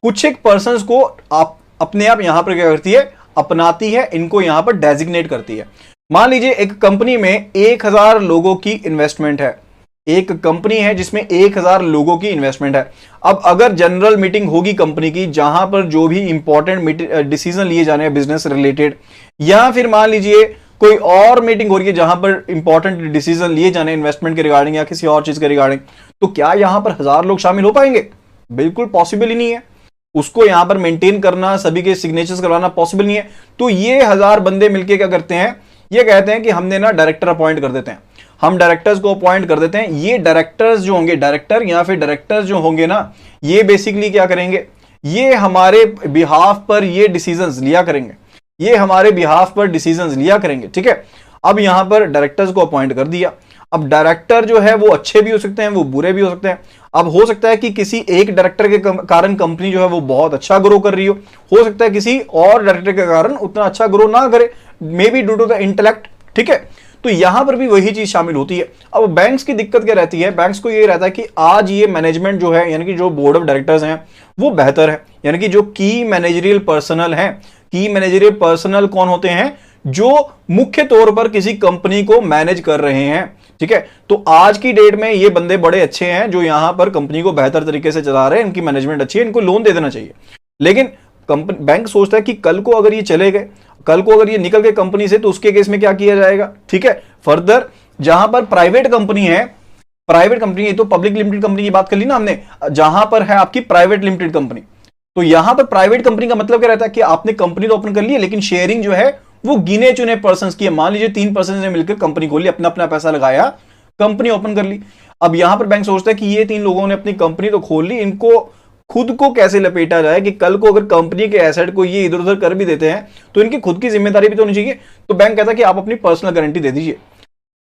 S2: कुछ एक पर्संस को आप अपने आप यहां पर क्या करती है, अपनाती है, इनको यहां पर डेजिग्नेट करती है। मान लीजिए एक कंपनी में 1000 लोगों की इन्वेस्टमेंट है, एक कंपनी है जिसमें 1000 लोगों की इन्वेस्टमेंट है। अब अगर जनरल मीटिंग होगी कंपनी की, जहां पर जो भी इंपॉर्टेंट डिसीजन लिए जाने हैं बिजनेस रिलेटेड, या फिर मान लीजिए कोई और मीटिंग हो रही है जहां पर इंपॉर्टेंट डिसीजन लिए जाने इन्वेस्टमेंट के रिगार्डिंग या किसी और चीज के रिगार्डिंग, तो क्या यहां पर 1000 लोग शामिल हो पाएंगे? बिल्कुल पॉसिबल ही नहीं है। उसको यहां पर मेंटेन करना, सभी के सिग्नेचर्स करवाना पॉसिबल नहीं है। तो ये 1000 बंदे मिलकर क्या करते हैं, ये कहते हैं कि हमने ना डायरेक्टर अपॉइंट कर देते हैं, हम डायरेक्टर्स को अपॉइंट कर देते हैं। ये डायरेक्टर्स जो होंगे, डायरेक्टर या फिर डायरेक्टर्स जो होंगे ना, ये बेसिकली क्या करेंगे, ये हमारे बिहाफ पर ये डिसीजंस लिया करेंगे, ये हमारे बिहाफ पर डिसीजंस लिया करेंगे, ठीक है। अब यहां पर डायरेक्टर्स को अपॉइंट कर दिया। अब डायरेक्टर जो है वो अच्छे भी हो सकते हैं, वो बुरे भी हो सकते हैं। अब हो सकता है कि किसी एक डायरेक्टर के कारण कंपनी जो है वो बहुत अच्छा ग्रो कर रही हो सकता है किसी और डायरेक्टर के कारण उतना अच्छा ग्रो ना करे, may be due to the intellect, ठीक है। तो यहां पर भी वही चीज शामिल होती है। अब बैंक्स की दिक्कत क्या रहती है, बैंक्स को ये रहता है कि आज ये मैनेजमेंट जो है, यानी कि जो बोर्ड ऑफ डायरेक्टर्स हैं वो बेहतर है, यानी कि जो की मैनेजरियल पर्सनल हैं, की मैनेजरियल पर्सनल कौन होते हैं, जो मुख्य तौर पर किसी कंपनी को मैनेज कर रहे हैं, ठीक है। तो आज की डेट में ये बंदे बड़े अच्छे हैं जो यहां पर कंपनी को बेहतर तरीके से चला रहे हैं, इनकी मैनेजमेंट अच्छी है, इनको लोन दे देना चाहिए। लेकिन कंपनी, बैंक सोचता है कि कल को अगर ये चले गए, कल को अगर ये निकल गए कंपनी से, तो उसके केस में क्या किया जाएगा, ठीक है। फर्दर जहां पर प्राइवेट कंपनी है, प्राइवेट कंपनी, ये तो पब्लिक लिमिटेड कंपनी की बात कर ली ना हमने, जहां पर है आपकी प्राइवेट लिमिटेड कंपनी, तो यहां पर प्राइवेट कंपनी का मतलब क्या रहता है कि आपने कंपनी तो ओपन कर ली, लेकिन शेयरिंग जो है वो गिने चुने पर्सन की है। मान लीजिए 3 पर्सन ने मिलकर कंपनी खोली, अपना अपना पैसा लगाया, कंपनी ओपन कर ली। अब यहां पर बैंक सोचता है कि ये 3 लोगों ने अपनी कंपनी तो खोल ली, इनको खुद को कैसे लपेटा जाए कि कल को अगर कंपनी के एसेट को ये इधर उधर कर भी देते हैं तो इनकी खुद की जिम्मेदारी भी तो होनी चाहिए। तो बैंक कहता है कि आप अपनी पर्सनल गारंटी दे दीजिए,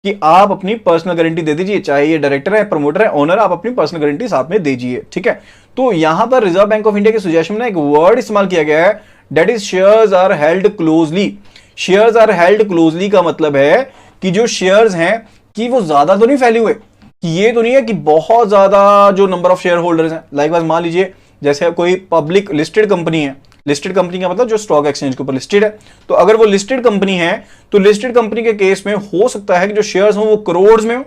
S2: कि आप अपनी पर्सनल गारंटी दे दीजिए, चाहे ये डायरेक्टर है, प्रमोटर है, ओनर, आप अपनी पर्सनल गारंटी साथ में दीजिए, ठीक है। तो यहां पर रिजर्व बैंक ऑफ इंडिया के सजेशन में एक वर्ड इस्तेमाल किया गया है, that is shares are held closely. Shares are held closely का मतलब है कि जो शेयर्स हैं कि वो ज्यादा तो नहीं फैले हुए, कि ये तो नहीं है कि बहुत ज्यादा जो नंबर ऑफ शेयर होल्डर्स हैं। लाइकवाइज मान लीजिए जैसे कोई पब्लिक लिस्टेड कंपनी है, लिस्टेड कंपनी का मतलब जो स्टॉक एक्सचेंज के ऊपर लिस्टेड है, तो अगर वो लिस्टेड कंपनी है तो लिस्टेड कंपनी के केस में हो सकता है कि जो शेयर्स हो वो करोड़ में हो,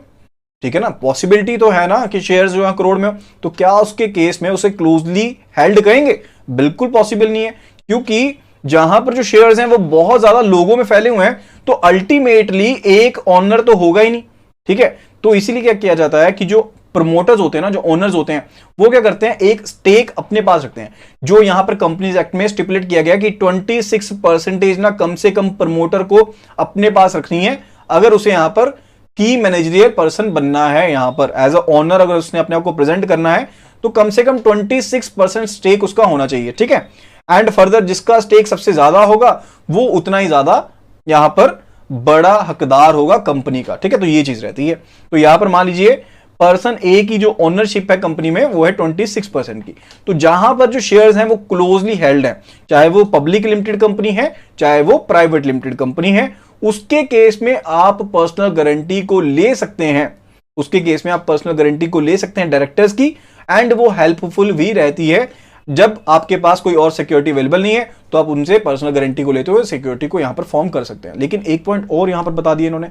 S2: ठीक है ना, पॉसिबिलिटी तो है ना कि शेयर्स जो है करोड़ में हो। तो क्या उसके केस में उसे क्लोजली हेल्ड कहेंगे? बिल्कुल पॉसिबल नहीं है, क्योंकि जहां पर जो शेयर्स हैं वो बहुत ज्यादा लोगों में फैले हुए हैं, तो अल्टीमेटली एक ऑनर तो होगा ही नहीं, ठीक है। तो इसीलिए क्या किया जाता है कि जो प्रमोटर्स होते हैं ना, जो ओनर्स होते हैं, वो क्या करते हैं, एक स्टेक अपने पास रखते हैं, जो यहां पर कंपनीज एक्ट में स्टिपुलेट किया गया कि 26% ना कम से कम प्रमोटर को अपने पास रखनी है, अगर उसे यहां पर की मैनेजरियल पर्सन बनना है, यहां पर एज अ ओनर अगर उसने अपने आप को प्रेजेंट करना है, तो कम से कम 26% स्टेक उसका होना चाहिए, ठीक है। एंड फर्दर जिसका स्टेक सबसे ज्यादा होगा वो उतना ही ज्यादा यहां पर बड़ा हकदार होगा कंपनी का, ठीक है। तो ये चीज रहती है। तो यहां पर मान लीजिए पर्सन ए की जो ओनरशिप है कंपनी में वो है 26% की, तो जहां पर जो शेयर्स हैं वो क्लोजली हेल्ड है, चाहे वो पब्लिक लिमिटेड कंपनी है चाहे वो प्राइवेट लिमिटेड कंपनी है, उसके केस में आप पर्सनल गारंटी को ले सकते हैं, उसके केस में आप पर्सनल गारंटी को ले सकते हैं डायरेक्टर्स की, एंड वो हेल्पफुल भी रहती है। जब आपके पास कोई और सिक्योरिटी अवेलेबल नहीं है तो आप उनसे पर्सनल गारंटी को लेते हुए सिक्योरिटी को यहां पर फॉर्म कर सकते हैं। लेकिन एक पॉइंट और यहां पर बता दिया इन्होंने,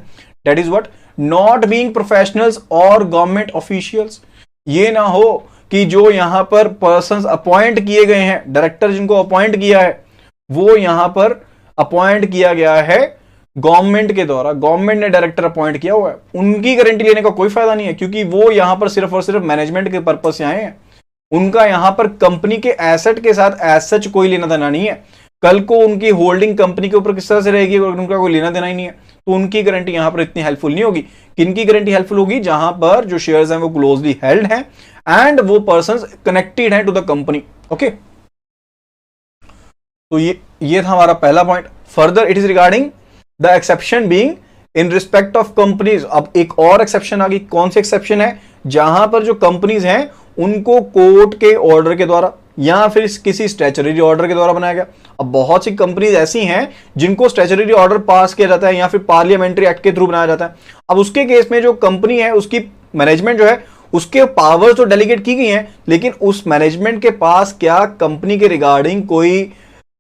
S2: that is what, not being professionals और गवर्नमेंट ऑफिशियल्स। ये ना हो कि जो यहां पर पर्संस अपॉइंट किए गए हैं, डायरेक्टर जिनको अपॉइंट किया है, वो यहां पर अपॉइंट किया गया है गवर्नमेंट के द्वारा, गवर्नमेंट ने डायरेक्टर अपॉइंट किया हुआ है, उनकी गारंटी लेने का कोई फायदा नहीं है, क्योंकि वो यहां पर सिर्फ और सिर्फ मैनेजमेंट के पर्पज से आए हैं। उनका यहां पर कंपनी के एसेट के साथ एज सच कोई लेना देना नहीं है। कल को उनकी होल्डिंग कंपनी के ऊपर किस तरह से रहेगी और उनका कोई लेना देना ही नहीं है, तो उनकी गारंटी यहां पर इतनी हेल्पफुल नहीं होगी। किनकी गारंटी हेल्पफुल होगी? जहां पर जो शेयर्स हैं वो क्लोजली हेल्ड हैं एंड वो पर्संस कनेक्टेड हैं टू द कंपनी, ओके। तो ये था हमारा पहला point. Further it is regarding the exception being in respect of companies. अब एक और एक्सेप्शन आ गई, कौन सी एक्सेप्शन है? जहां पर जो कंपनीज हैं उनको कोर्ट के ऑर्डर के द्वारा या फिर किसी स्टैच्यूटरी ऑर्डर के द्वारा बनाया गया। अब बहुत सी कंपनीज ऐसी हैं जिनको स्टैच्यूटरी ऑर्डर पास किया जाता है या फिर पार्लियामेंट्री एक्ट के थ्रू बनाया जाता है। अब उसके केस में जो कंपनी है उसकी मैनेजमेंट जो है उसके पावर्स तो डेलीगेट की गई हैं, लेकिन उस मैनेजमेंट के पास क्या कंपनी के रिगार्डिंग कोई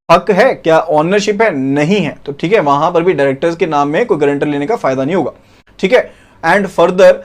S2: हक है, क्या ऑनरशिप है? नहीं है। तो ठीक है, वहां पर भी डायरेक्टर्स के नाम में कोई गारंटर लेने का फायदा नहीं होगा। ठीक है, and further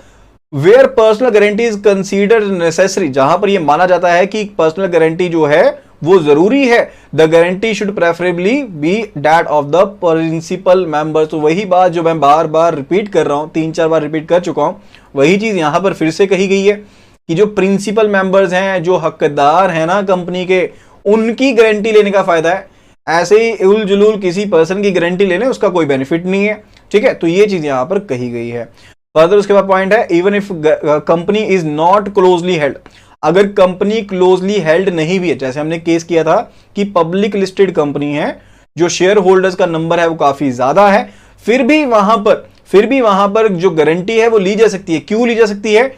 S2: where personal guarantee is considered necessary, जहां पर यह माना जाता है कि पर्सनल गारंटी जो है वो जरूरी है, the guarantee should preferably be that of the principal member. तो वही बात जो मैं बार बार रिपीट कर रहा हूं, 3-4 बार रिपीट कर चुका हूं, वही चीज यहां पर फिर से कही गई है कि जो प्रिंसिपल मेंबर्स हैं, जो हकदार हैं ना कंपनी के, उनकी गारंटी लेने का फायदा है। ऐसे ही उल जुलूल किसी पर्सन की गारंटी लेने उसका कोई बेनिफिट नहीं है। ठीक है, तो ये चीज यहां पर कही गई है। फर्दर उसके बाद पॉइंट है, even if company is not closely held, अगर कंपनी क्लोजली हेल्ड नहीं भी है, जैसे हमने केस किया था कि पब्लिक लिस्टेड कंपनी है, जो शेयर होल्डर्स का नंबर है वो काफी ज्यादा है, फिर भी वहां पर जो गारंटी है वो ली जा सकती है। क्यों ली जा सकती है?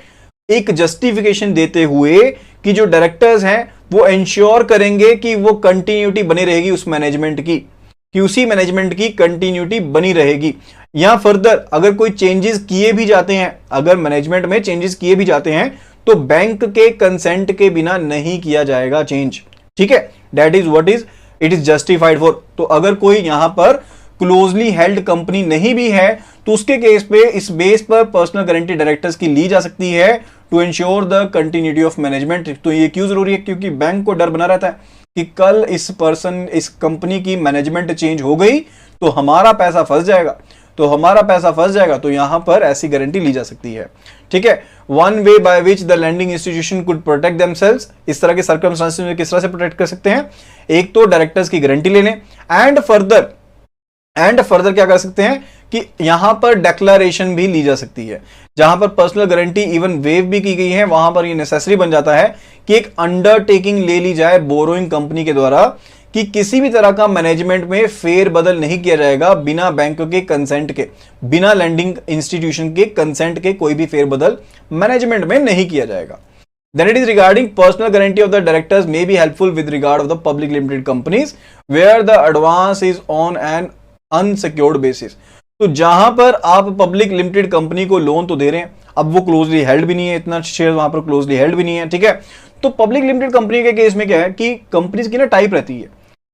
S2: एक जस्टिफिकेशन देते हुए कि जो डायरेक्टर्स हैं वो इंश्योर करेंगे कि वो कंटिन्यूटी बनी रहेगी उस मैनेजमेंट की, कि उसी मैनेजमेंट की कंटिन्यूटी बनी रहेगी। या फर्दर अगर कोई चेंजेस किए भी जाते हैं, अगर मैनेजमेंट में चेंजेस किए भी जाते हैं तो बैंक के कंसेंट के बिना नहीं किया जाएगा चेंज। ठीक है, that is what is it is justified for. तो अगर कोई यहां पर क्लोजली हेल्ड कंपनी नहीं भी है तो उसके केस पे इस बेस पर पर्सनल गारंटी डायरेक्टर्स की ली जा सकती है to ensure the continuity of management. तो ये क्यों जरूरी है? क्योंकि बैंक को डर बना रहता है कि कल इस कंपनी की मैनेजमेंट चेंज हो गई तो हमारा पैसा फंस जाएगा, तो यहां पर ऐसी गारंटी ली जा सकती है। ठीक है, one way by which the lending institution could protect themselves, इस तरह के सर्कमस्टांसेस में किस तरह से प्रोटेक्ट कर सकते हैं? एक तो डायरेक्टर्स की गारंटी लेने, एंड फर्दर क्या कर सकते हैं कि यहां पर डिक्लेरेशन भी ली जा सकती है। जहां पर पर्सनल गारंटी इवन वेव भी की गई है, वहां पर ये नेसेसरी बन जाता है कि एक अंडरटेकिंग ले ली जाए बोरोइंग कंपनी के द्वारा कि किसी भी तरह का मैनेजमेंट में फेरबदल नहीं किया जाएगा बिना बैंक के कंसेंट के, बिना लैंडिंग इंस्टीट्यूशन के कंसेंट के कोई भी फेरबदल मैनेजमेंट में नहीं किया जाएगा। Then it is regarding personal guarantee of the directors may be helpful with regard of the public limited companies where the advance is on an unsecured basis। तो जहां पर आप पब्लिक लिमिटेड कंपनी को लोन तो दे रहे हैं, अब वो क्लोजली हेल्ड भी नहीं है, इतना शेयर वहां पर क्लोजली हेल्ड भी नहीं है। ठीक है, तो पब्लिक लिमिटेड कंपनी के केस में क्या है कि कंपनीज की ना टाइप रहती है।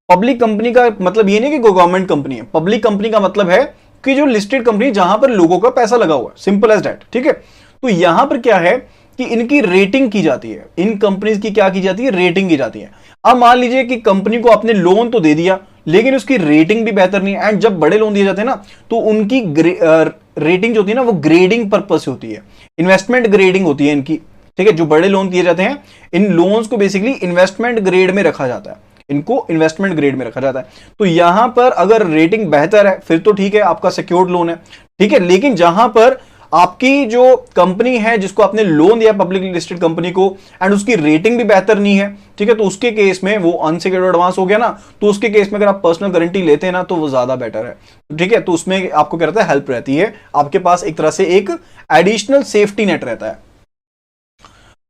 S2: पब्लिक कंपनी का मतलब ये नहीं कि गवर्नमेंट कंपनी है, पब्लिक कंपनी का मतलब है कि जो लिस्टेड कंपनी जहां पर लोगों का पैसा लगा हुआ है, सिंपल एज दैट। ठीक है, तो यहां पर क्या है कि इनकी रेटिंग की जाती है, इन कंपनीज की क्या की जाती है? रेटिंग की जाती है। अब मान लीजिए कि कंपनी को आपने लोन तो दे दिया लेकिन उसकी रेटिंग भी बेहतर नहीं है, एंड जब बड़े लोन दिए जाते हैं ना तो उनकी रेटिंग जो होती है ना वो ग्रेडिंग पर्पस से होती है, इन्वेस्टमेंट ग्रेडिंग होती है इनकी। ठीक है, जो बड़े लोन दिए जाते हैं इन लोन्स को बेसिकली इन्वेस्टमेंट ग्रेड में रखा जाता है, इनको इन्वेस्टमेंट ग्रेड में रखा जाता है। तो यहां पर अगर रेटिंग बेहतर है फिर तो ठीक है, आपका सिक्योर्ड लोन है। ठीक है, लेकिन जहां पर आपकी जो कंपनी है जिसको आपने लोन दिया पब्लिक लिस्टेड कंपनी को एंड उसकी रेटिंग भी बेहतर नहीं है, ठीक है, तो उसके केस में वो अनसिक्योर्ड एडवांस हो गया ना, तो उसके केस में अगर आप पर्सनल गारंटी लेते हैं ना तो वो ज्यादा बेटर है। ठीक है, तो उसमें आपको क्या रहता है? हेल्प रहती है, आपके पास एक तरह से एक एडिशनल सेफ्टी नेट रहता है।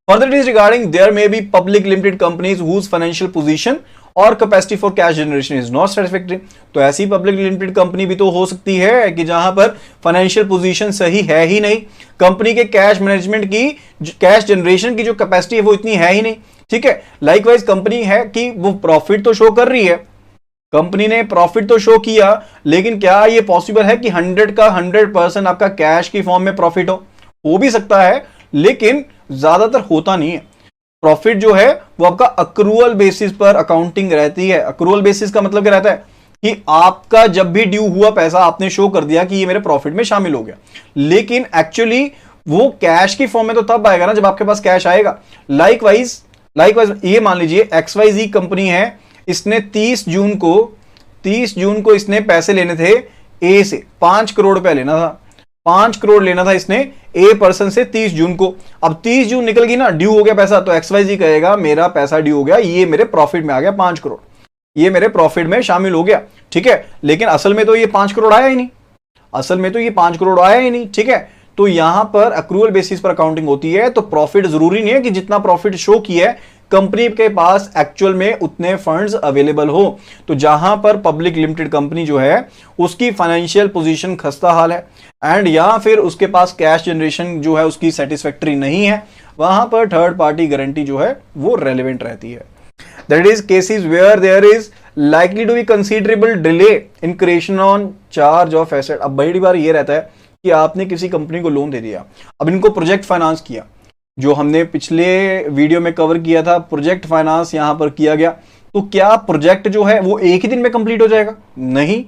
S2: Further, it is regarding there may be public limited companies whose financial position और capacity for cash generation is not satisfactory. तो ऐसी पब्लिक लिमिटेड कंपनी भी तो हो सकती है कि जहां पर फाइनेंशियल पोजीशन सही है ही नहीं, कंपनी के कैश मैनेजमेंट की, कैश जनरेशन की जो कैपेसिटी है वो इतनी है ही नहीं। ठीक है, लाइकवाइज कंपनी है कि वो प्रॉफिट तो शो कर रही है, कंपनी ने प्रॉफिट तो शो किया, लेकिन क्या ये पॉसिबल है कि 100 का 100% आपका कैश की फॉर्म में प्रॉफिट हो भी सकता है, लेकिन ज्यादातर होता नहीं है। प्रॉफिट जो है वो आपका अक्रूअल बेसिस पर अकाउंटिंग रहती है। अक्रूअल बेसिस का मतलब क्या रहता है कि आपका जब भी ड्यू हुआ पैसा आपने शो कर दिया कि ये मेरे प्रॉफिट में शामिल हो गया, लेकिन एक्चुअली वो कैश की फॉर्म में तो तब आएगा ना जब आपके पास कैश आएगा। लाइकवाइज ये मान लीजिए XYZ कंपनी है, इसने 30 जून को इसने पैसे लेने थे ए से, 5 करोड़ रुपया लेना था, 5 करोड़ लेना था इसने ए पर्सन से 30 जून को। अब 30 जून निकल गई ना, ड्यू हो गया पैसा, तो XYZ कहेगा मेरा पैसा ड्यू हो गया, ये मेरे प्रॉफिट में आ गया 5 करोड़, ये मेरे प्रॉफिट में शामिल हो गया। ठीक है, लेकिन असल में तो ये 5 करोड़ आया ही नहीं, असल में तो ये 5 करोड़ आया ही नहीं। ठीक है, तो यहां पर अक्रूवल बेसिस पर अकाउंटिंग होती है, तो प्रॉफिट जरूरी नहीं है कि जितना प्रॉफिट शो किया है कंपनी के पास एक्चुअल में उतने फंड्स अवेलेबल हो। तो जहां पर पब्लिक लिमिटेड कंपनी जो है उसकी फाइनेंशियल पोजीशन खस्ता हाल है एंड या फिर उसके पास कैश जनरेशन जो है उसकी सेटिस्फैक्टरी नहीं है, वहां पर थर्ड पार्टी गारंटी जो है वो रेलेवेंट रहती है। That is cases where there is likely to be considerable delay in creation on charge of asset। अब बड़ी बार ये रहता है कि आपने किसी कंपनी को लोन दे दिया, अब इनको प्रोजेक्ट फाइनेंस किया, जो हमने पिछले वीडियो में कवर किया था, प्रोजेक्ट फाइनेंस यहां पर किया गया, तो क्या प्रोजेक्ट जो है वो एक ही दिन में कंप्लीट हो जाएगा? नहीं,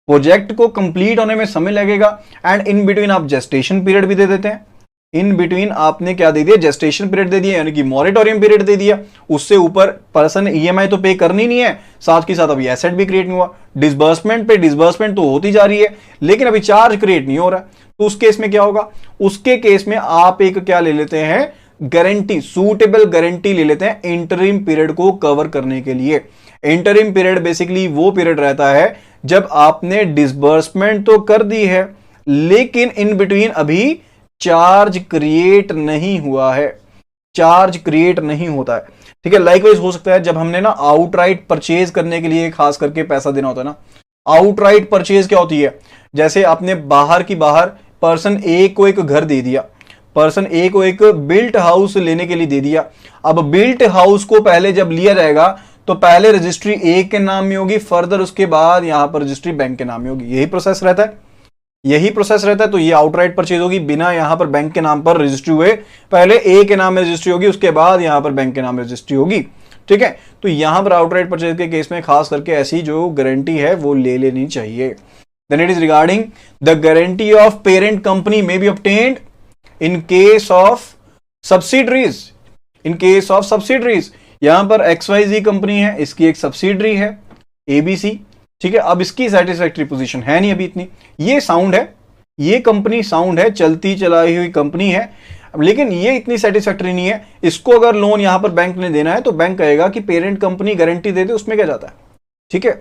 S2: प्रोजेक्ट को कंप्लीट होने में समय लगेगा एंड इन बिटवीन आप जेस्टेशन पीरियड भी दे देते हैं। इन बिटवीन आपने क्या दे दिया? जेस्टेशन पीरियड दे दिया, यानी कि मॉरेटोरियम पीरियड दे दिया। उससे ऊपर पर्सन ने ईएमआई तो पे करनी नहीं है, साथ के साथ अभी एसेट भी क्रिएट नहीं हुआ, डिसबर्समेंट पे डिसबर्समेंट तो होती जा रही है लेकिन अभी चार्ज क्रिएट नहीं हो रहा। तो उस केस में क्या होगा? उसके केस में आप एक क्या ले लेते हैं? गारंटी, सूटेबल गारंटी ले लेते हैं इंटरिम पीरियड को कवर करने के लिए। इंटरिम पीरियड बेसिकली वो पीरियड रहता है जब आपने डिसबर्समेंट तो कर दी है लेकिन इन बिटवीन अभी चार्ज क्रिएट नहीं हुआ है, चार्ज क्रिएट नहीं होता है। ठीक है, लाइकवाइज हो सकता है जब हमने ना आउटराइट परचेज करने के लिए खास करके पैसा देना होता है ना। आउटराइट परचेज क्या होती है? जैसे आपने बाहर पर्सन ए को एक घर दे दिया, पर्सन ए को एक बिल्ट हाउस लेने के लिए दे दिया। अब बिल्ट हाउस को पहले जब लिया जाएगा तो पहले रजिस्ट्री ए के नाम में होगी, फर्दर उसके बाद यहां पर रजिस्ट्री बैंक के नाम में होगी। यही प्रोसेस रहता है, यही प्रोसेस रहता है। तो ये आउटराइट परचेज होगी बिना यहां पर बैंक के नाम पर रजिस्ट्री हुए, पहले ए के नाम में रजिस्ट्री होगी, उसके बाद यहां पर बैंक के नाम में रजिस्ट्री होगी। ठीक है, तो यहां पर आउटराइट परचेज के केस में खास करके ऐसी जो गारंटी है वो ले लेनी चाहिए। Then it is regarding the guarantee of parent company may be obtained in case of subsidiaries. In case of subsidiaries, यहां पर XYZ कंपनी है, इसकी एक सब्सिडरी है ABC। ठीक है, अब इसकी सेटिस्फैक्टरी पोजीशन है नहीं अभी इतनी, ये साउंड है, ये कंपनी साउंड है, चलती चलाई हुई कंपनी है, लेकिन ये इतनी सेटिस्फैक्टरी नहीं है। इसको अगर लोन यहां पर बैंक ने देना है तो बैंक कहेगा कि पेरेंट कंपनी गारंटी दे दे, उसमें क्या जाता है। ठीक है,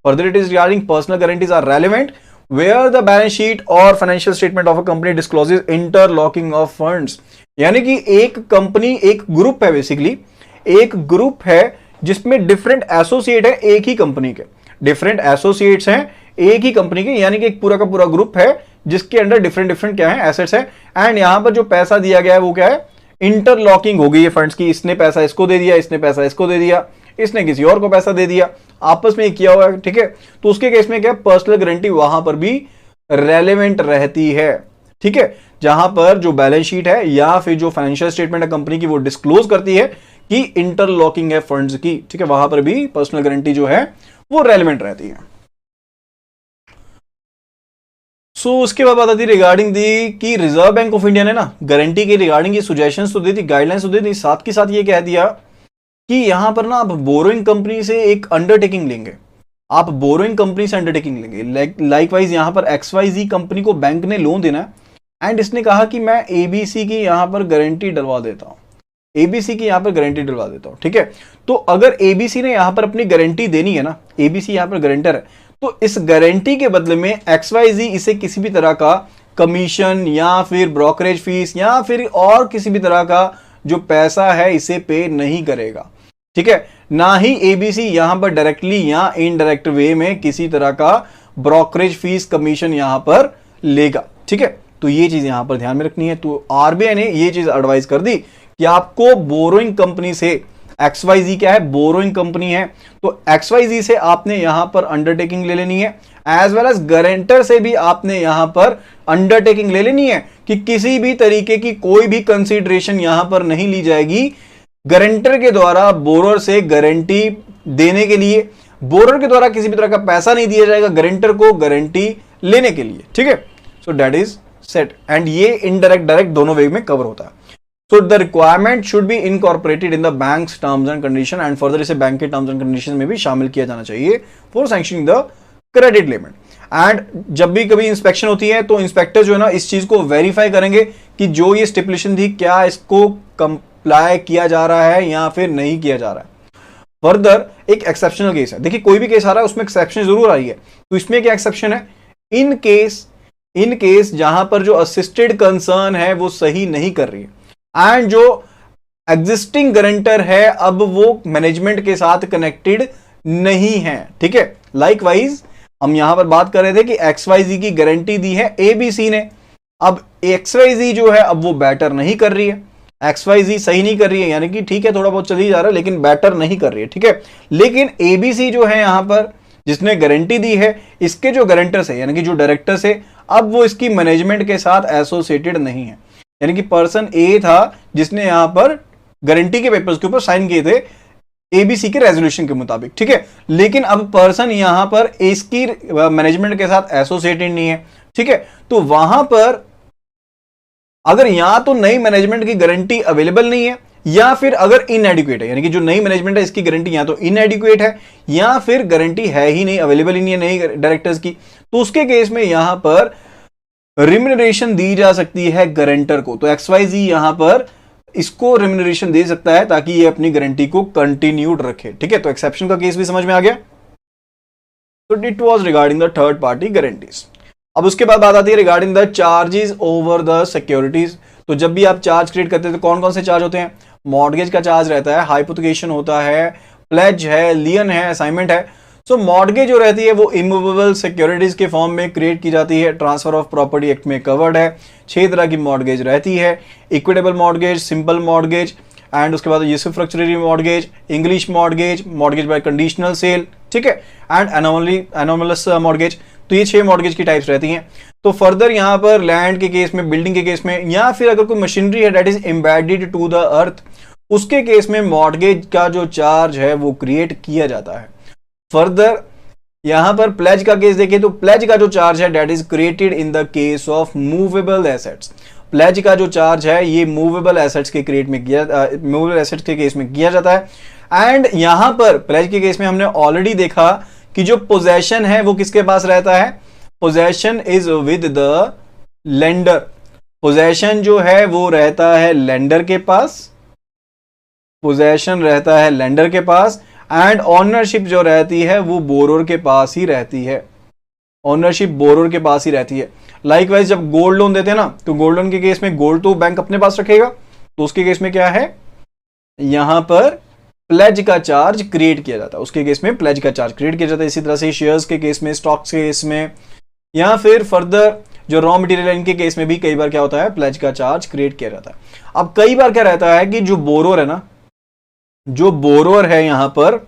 S2: further it is regarding personal guarantees are relevant where the balance sheet और financial statement of a company discloses interlocking of funds. यानी कि एक कंपनी एक ग्रुप है, बेसिकली एक ग्रुप है जिसमें डिफरेंट एसोसिएट है एक ही कंपनी के, डिफरेंट एसोसिएट्स हैं एक ही कंपनी के, यानी कि एक पूरा का पूरा ग्रुप है जिसके अंडर डिफरेंट डिफरेंट क्या है? एसेट्स है। एंड यहां पर जो पैसा दिया गया है वो क्या है? इंटरलॉकिंग हो गई है फंड्स की। इसने पैसा इसको दे दिया, इसने पैसा इसको दे दिया, इसने किसी और को पैसा दे दिया, आपस में किया हुआ है। ठीक है, तो उसके केस में क्या? पर्सनल गारंटी वहां पर भी रेलेवेंट रहती है। ठीक है, जहां पर जो बैलेंस शीट है या फिर जो फाइनेंशियल स्टेटमेंट है कंपनी की वो डिस्क्लोज करती है कि इंटरलॉकिंग है फंड्स की। ठीक है, वहां पर भी पर्सनल गारंटी जो है वो रेलेवेंट रहती है। उसके बाद बात आती है रिगार्डिंग दी कि रिजर्व बैंक ऑफ इंडिया ने ना गारंटी के रिगार्डिंग ये सुजेशंस तो दी थी, गाइडलाइंस तो दी थी, साथ के साथ ये कह दिया कि यहां पर ना आप बोरोइंग कंपनी से एक अंडरटेकिंग लेंगे, आप बोरोइंग कंपनी से अंडरटेकिंग लेंगे। लाइकवाइज यहां पर XYZ कंपनी को बैंक ने लोन देना है एंड इसने कहा कि मैं ABC की यहां पर गारंटी डलवा देता हूं, ABC की यहां पर गारंटी डलवा देता हूं। ठीक है, तो अगर ABC ने यहां पर अपनी गारंटी देनी है ना, ABC यहां पर गारंटर है, तो इस गारंटी के बदले में XYZ इसे किसी भी तरह का कमीशन या फिर ब्रोकरेज फीस या फिर और किसी भी तरह का जो पैसा है इसे पे नहीं करेगा। ठीक है, ना ही ABC यहां पर डायरेक्टली या इनडायरेक्ट वे में किसी तरह का ब्रोकरेज फीस कमीशन यहां पर लेगा। ठीक है, तो ये चीज यहां पर ध्यान में रखनी है। तो RBI ने ये चीज एडवाइस कर दी कि आपको बोरोइंग कंपनी से, XYZ क्या है? बोरोइंग कंपनी है, तो XYZ से आपने यहां पर अंडरटेकिंग ले लेनी है, एज वेल एज गारंटर से भी आपने यहां पर अंडरटेकिंग ले लेनी है कि किसी भी तरीके की कोई भी कंसीडरेशन यहां पर नहीं ली जाएगी गारंटर के द्वारा बोरोर से गारंटी देने के लिए। बोरोर के द्वारा किसी भी तरह का पैसा नहीं दिया जाएगा गारंटर को गारंटी लेने के लिए। ठीक है, so that is set and ये इनडायरेक्ट डायरेक्ट दोनों वे में कवर होता है। So the requirement should be incorporated in the bank's terms and condition and further इसे बैंक के terms and conditions में भी शामिल किया जाना चाहिए for sanctioning the credit limit। And जब भी कभी इंस्पेक्शन होती है तो इंस्पेक्टर जो है ना इस चीज को वेरीफाई करेंगे कि जो ये स्टिपुलेशन थी क्या इसको कंप्लाई किया जा रहा है या फिर नहीं किया जा रहा है। फर्दर एक एक्सेप्शनल केस है, देखिए कोई भी केस आ रहा है उसमें एक्सेप्शन जरूर आई है, तो इसमें क्या एक्सेप्शन है? इन केस इन केस जहां पर जो असिस्टेड कंसर्न है वो सही नहीं कर रही है एंड जो एग्जिस्टिंग गारंटर है अब वो मैनेजमेंट के साथ कनेक्टेड नहीं है, ठीक है। लाइकवाइज हम यहां पर बात कर रहे थे कि XYZ की गारंटी दी है ABC ने, अब XYZ जो है अब वो बेटर नहीं कर रही है, XYZ सही नहीं कर रही है, यानी कि ठीक है थोड़ा बहुत चल ही जा रहा है लेकिन बेटर नहीं कर रही है, ठीक है। लेकिन ABC जो है यहां पर जिसने गारंटी दी है, इसके जो गारंटर्स है यानी कि जो डायरेक्टर्स है, अब वो इसकी मैनेजमेंट के साथ एसोसिएटेड नहीं है, यानी कि पर्सन ए था जिसने यहां पर गारंटी के पेपर्स के ऊपर साइन किए थे ABC के रेजोल्यूशन के मुताबिक, ठीक है। लेकिन अब पर्सन यहां पर इसकी मैनेजमेंट के साथ एसोसिएटेड नहीं है, ठीक है। तो वहां पर अगर यहां तो नई मैनेजमेंट की गारंटी अवेलेबल नहीं है या फिर अगर इनएडिक्वेट है, यानी कि जो नई मैनेजमेंट है इसकी गारंटी या तो इनएडिक्वेट है या फिर गारंटी है ही नहीं, अवेलेबल ही नहीं है नई डायरेक्टर्स की, तो उसके केस में यहां पर रिम्यूनरेशन दी जा सकती है गारंटर को। तो XYZ यहां पर इसको रिम्यूनरेशन दे सकता है ताकि ये अपनी गारंटी को कंटिन्यूड रखे, ठीक है। तो एक्सेप्शन का केस भी समझ में आ गया। तो it was regarding the third party guarantees. अब उसके बाद बात आती है regarding the charges over the securities. तो जब भी आप चार्ज क्रिएट करते हैं तो कौन कौन से चार्ज होते हैं? मॉर्गेज का चार्ज रहता है, हाइपोथिकेशन होता है, प्लेज है, लियन है, असाइनमेंट है। सो मॉर्गेज जो रहती है वो इमूवेबल सिक्योरिटीज के फॉर्म में क्रिएट की जाती है, ट्रांसफर ऑफ प्रॉपर्टी एक्ट में कवर्ड है। 6 तरह की मॉर्गेज रहती है, equitable mortgage, simple mortgage and उसके बाद usufructuary mortgage, English mortgage, mortgage by conditional sale, ठीक है, एंड एनोमलस मॉर्गेज। तो ये 6 मॉर्गेज की टाइप्स रहती हैं। तो फर्दर यहां पर लैंड के केस में, बिल्डिंग के केस में, या फिर अगर कोई मशीनरी है that is embedded to the earth, उसके केस में मॉर्गेज का जो चार्ज है वो क्रिएट किया जाता है। फर्दर यहां पर प्लेज का केस देखिए तो प्लेज का जो चार्ज है that is created in the case of movable assets. Pledge का जो चार्ज है ये मूवेबल एसेट्स के क्रिएट में मूवेबल एसेट्स के केस में किया जाता है। एंड यहां पर प्लेज के केस में हमने ऑलरेडी देखा कि जो पोजेशन है वो किसके पास रहता है? Possession is with the lender. Possession जो है वो रहता है लेंडर के पास, पोजेशन रहता है लेंडर के पास, एंड ऑनरशिप जो रहती है वो बोरोर के पास ही रहती है, ऑनरशिप बोरोर के पास ही रहती है। लाइकवाइज जब गोल्ड लोन देते हैं ना, तो गोल्ड लोन के केस में गोल्ड तो बैंक अपने पास रखेगा, तो उसके केस में क्या है, यहां पर प्लेज का चार्ज क्रिएट किया जाता है, उसके केस में प्लेज का चार्ज क्रिएट किया जाता है। इसी तरह से शेयर्स के केस में, स्टॉक्स के केस में, या फिर फर्दर जो रॉ मटेरियल इनके केस में भी कई बार क्या होता है, प्लेज का चार्ज क्रिएट किया जाता है। अब कई बार क्या रहता है कि जो बोरोर है ना, जो बोरोर है यहां पर,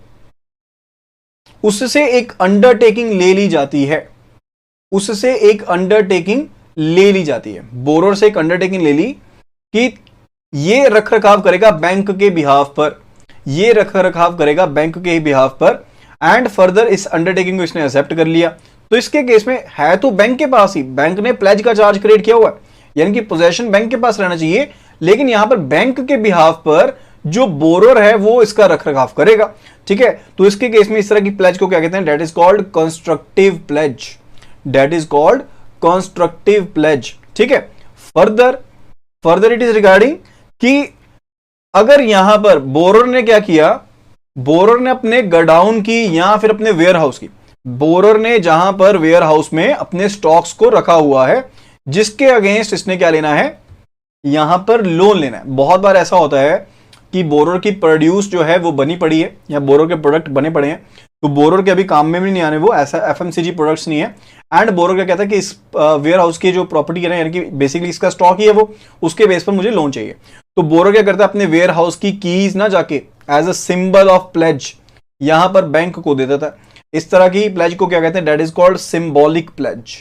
S2: उससे एक अंडरटेकिंग ले ली जाती है, उससे एक अंडरटेकिंग ले ली जाती है, बोरोर से एक अंडरटेकिंग ले ली कि ये रख रखाव करेगा बैंक के बिहाफ पर, ये रख रखाव करेगा बैंक के बिहाफ पर, एंड फर्दर इस अंडरटेकिंग को इसने एक्सेप्ट कर लिया। तो इसके केस में है तो बैंक के पास ही, बैंक ने प्लेज का चार्ज क्रिएट किया हुआ है, यानी कि पोजेशन बैंक के पास रहना चाहिए, लेकिन यहां पर बैंक के बिहाफ पर जो बोरोर है वो इसका रखरखाव करेगा, ठीक है। तो इसके केस में इस तरह की प्लेज को क्या कहते हैं, that is called constructive pledge, that is called constructive pledge, ठीक है। फर्दर इट इज रिगार्डिंग कि अगर यहां पर बोरोर ने क्या किया, बोरोर ने अपने गडाउन की या फिर अपने वेयर हाउस की, बोरोर ने जहां पर वेयर हाउस में अपने स्टॉक्स को रखा हुआ है, जिसके अगेंस्ट इसने क्या लेना है, यहां पर लोन लेना है। बहुत बार ऐसा होता है कि बोरोर की प्रोड्यूस जो है वो बनी पड़ी है या बोरोर के प्रोडक्ट बने पड़े हैं, तो बोरोर के अभी काम में भी नहीं आने, वो ऐसा FMCG प्रोडक्ट्स नहीं है। एंड बोरोर क्या कहता है कि इस वेयर हाउस की जो प्रॉपर्टी है ना, यानी कि बेसिकली इसका स्टॉक ही है वो, उसके बेस पर मुझे लोन चाहिए। तो बोरोर क्या करता है, अपने वेयर हाउस की कीज ना जाके as a symbol of pledge यहां पर बैंक को दे देता है। इस तरह की प्लेज को क्या कहते हैं, that is called symbolic pledge,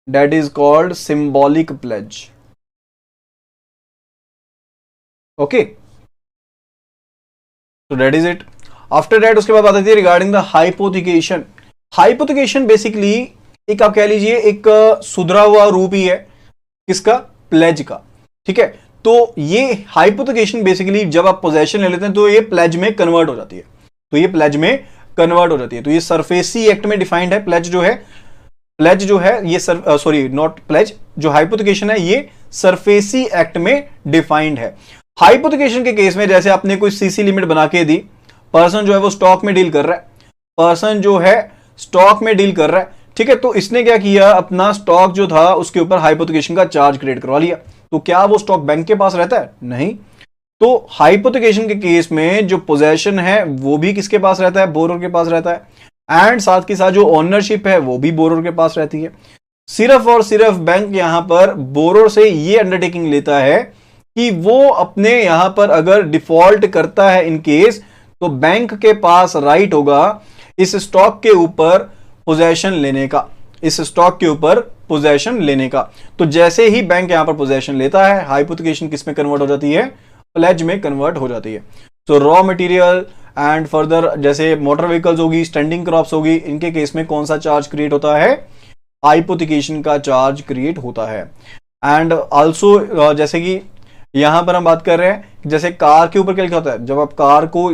S2: that is called symbolic pledge, okay. तो that is it. After that उसके बाद बात आती है regarding the hypothecation. Hypothecation basically एक आप कह लीजिए एक सुधरा हुआ रूप ही है किसका, प्लेज का, ठीक है। तो ये हाइपोथिकेशन बेसिकली जब आप पोजेशन ले लेते हैं तो ये प्लेज में कन्वर्ट हो जाती है, तो ये प्लेज में कन्वर्ट हो जाती है। तो ये सरफेसी एक्ट में डिफाइंड है, प्लेज जो है ये सॉरी नॉट प्लेज, जो हाइपोथिकेशन है ये सरफेसी एक्ट में डिफाइंड है। हाइपोथिकेशन के केस में जैसे आपने कोई सीसी लिमिट बना के दी, पर्सन जो है वो स्टॉक में डील कर रहा है, पर्सन जो है स्टॉक में डील कर रहा है, ठीक है, तो इसने क्या किया, अपना स्टॉक जो था उसके ऊपर हाइपोथिकेशन का चार्ज क्रिएट करवा लिया। तो क्या वो स्टॉक बैंक के पास रहता है? नहीं। तो हाइपोथिकेशन के केस में जो पोजेशन है वो भी किसके पास रहता है? बोरोर के पास रहता है। एंड साथ के साथ जो ओनरशिप है वो भी बोरोर के पास रहती है। सिर्फ और सिर्फ बैंक यहां पर बोरोर से ये अंडरटेकिंग लेता है कि वो अपने यहां पर अगर डिफॉल्ट करता है इन केस, तो बैंक के पास राइट होगा इस स्टॉक के ऊपर पोजेशन लेने का, इस स्टॉक के ऊपर पोजेशन लेने का। तो जैसे ही बैंक यहां पर पोजेशन लेता है, हाइपोथिकेशन किस में कन्वर्ट हो जाती है? प्लेज में कन्वर्ट हो जाती है। तो रॉ मटेरियल एंड फर्दर जैसे मोटर व्हीकल्स होगी, स्टैंडिंग क्रॉप्स होगी, इनके केस में कौन सा चार्ज क्रिएट होता है? हाइपोथिकेशन का चार्ज क्रिएट होता है। एंड आल्सो जैसे कि यहां पर हम बात कर रहे हैं, जैसे कार के ऊपर क्या लिखा होता है? जब आप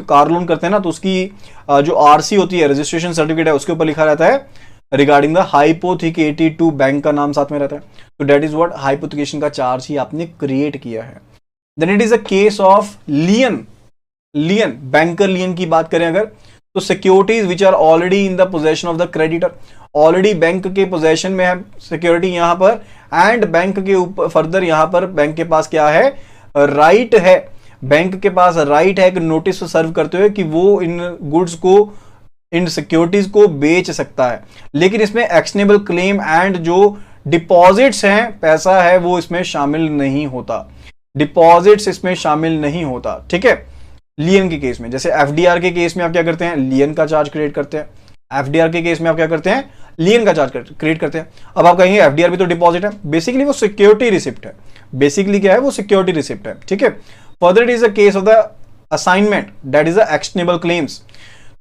S2: कार लोन करते हैं ना, तो उसकी जो आरसी होती है, रजिस्ट्रेशन सर्टिफिकेट है, उसके ऊपर लिखा रहता है regarding the hypothecated to, bank का नाम साथ में रहता है। तो दैट इज व्हाट, हाइपोथिकेशन का चार्ज ही आपने क्रिएट किया है। Then it is a case of lien. Banker lien की बात करें अगर, तो securities which are already in the possession of the creditor, already bank के पोजेशन में है सिक्योरिटी यहां पर, एंड बैंक के ऊपर फर्दर यहां पर बैंक के पास क्या है? राइट है। बैंक के पास राइट है कि नोटिस सर्व करते हुए कि वो इन गुड्स को, इन सिक्योरिटीज को बेच सकता है। लेकिन इसमें एक्शनेबल क्लेम एंड जो डिपॉजिट्स हैं, पैसा है, वो इसमें शामिल नहीं होता। डिपॉजिट्स इसमें शामिल नहीं होता। ठीक है, लियन के केस में, जैसे एफडीआर के केस में आप क्या करते हैं? लियन का चार्ज क्रिएट करते हैं। एफडीआर के केस में आप क्या करते हैं? लियन का चार्ज क्रिएट करते हैं। अब आप कहेंगे एफडीआर भी तो डिपॉजिट है, बेसिकली वो सिक्योरिटी रिसिप्ट है। बेसिकली क्या है? वो सिक्योरिटी रिसिप्ट है। ठीक है, further it is a case of the assignment, that is the actionable claims.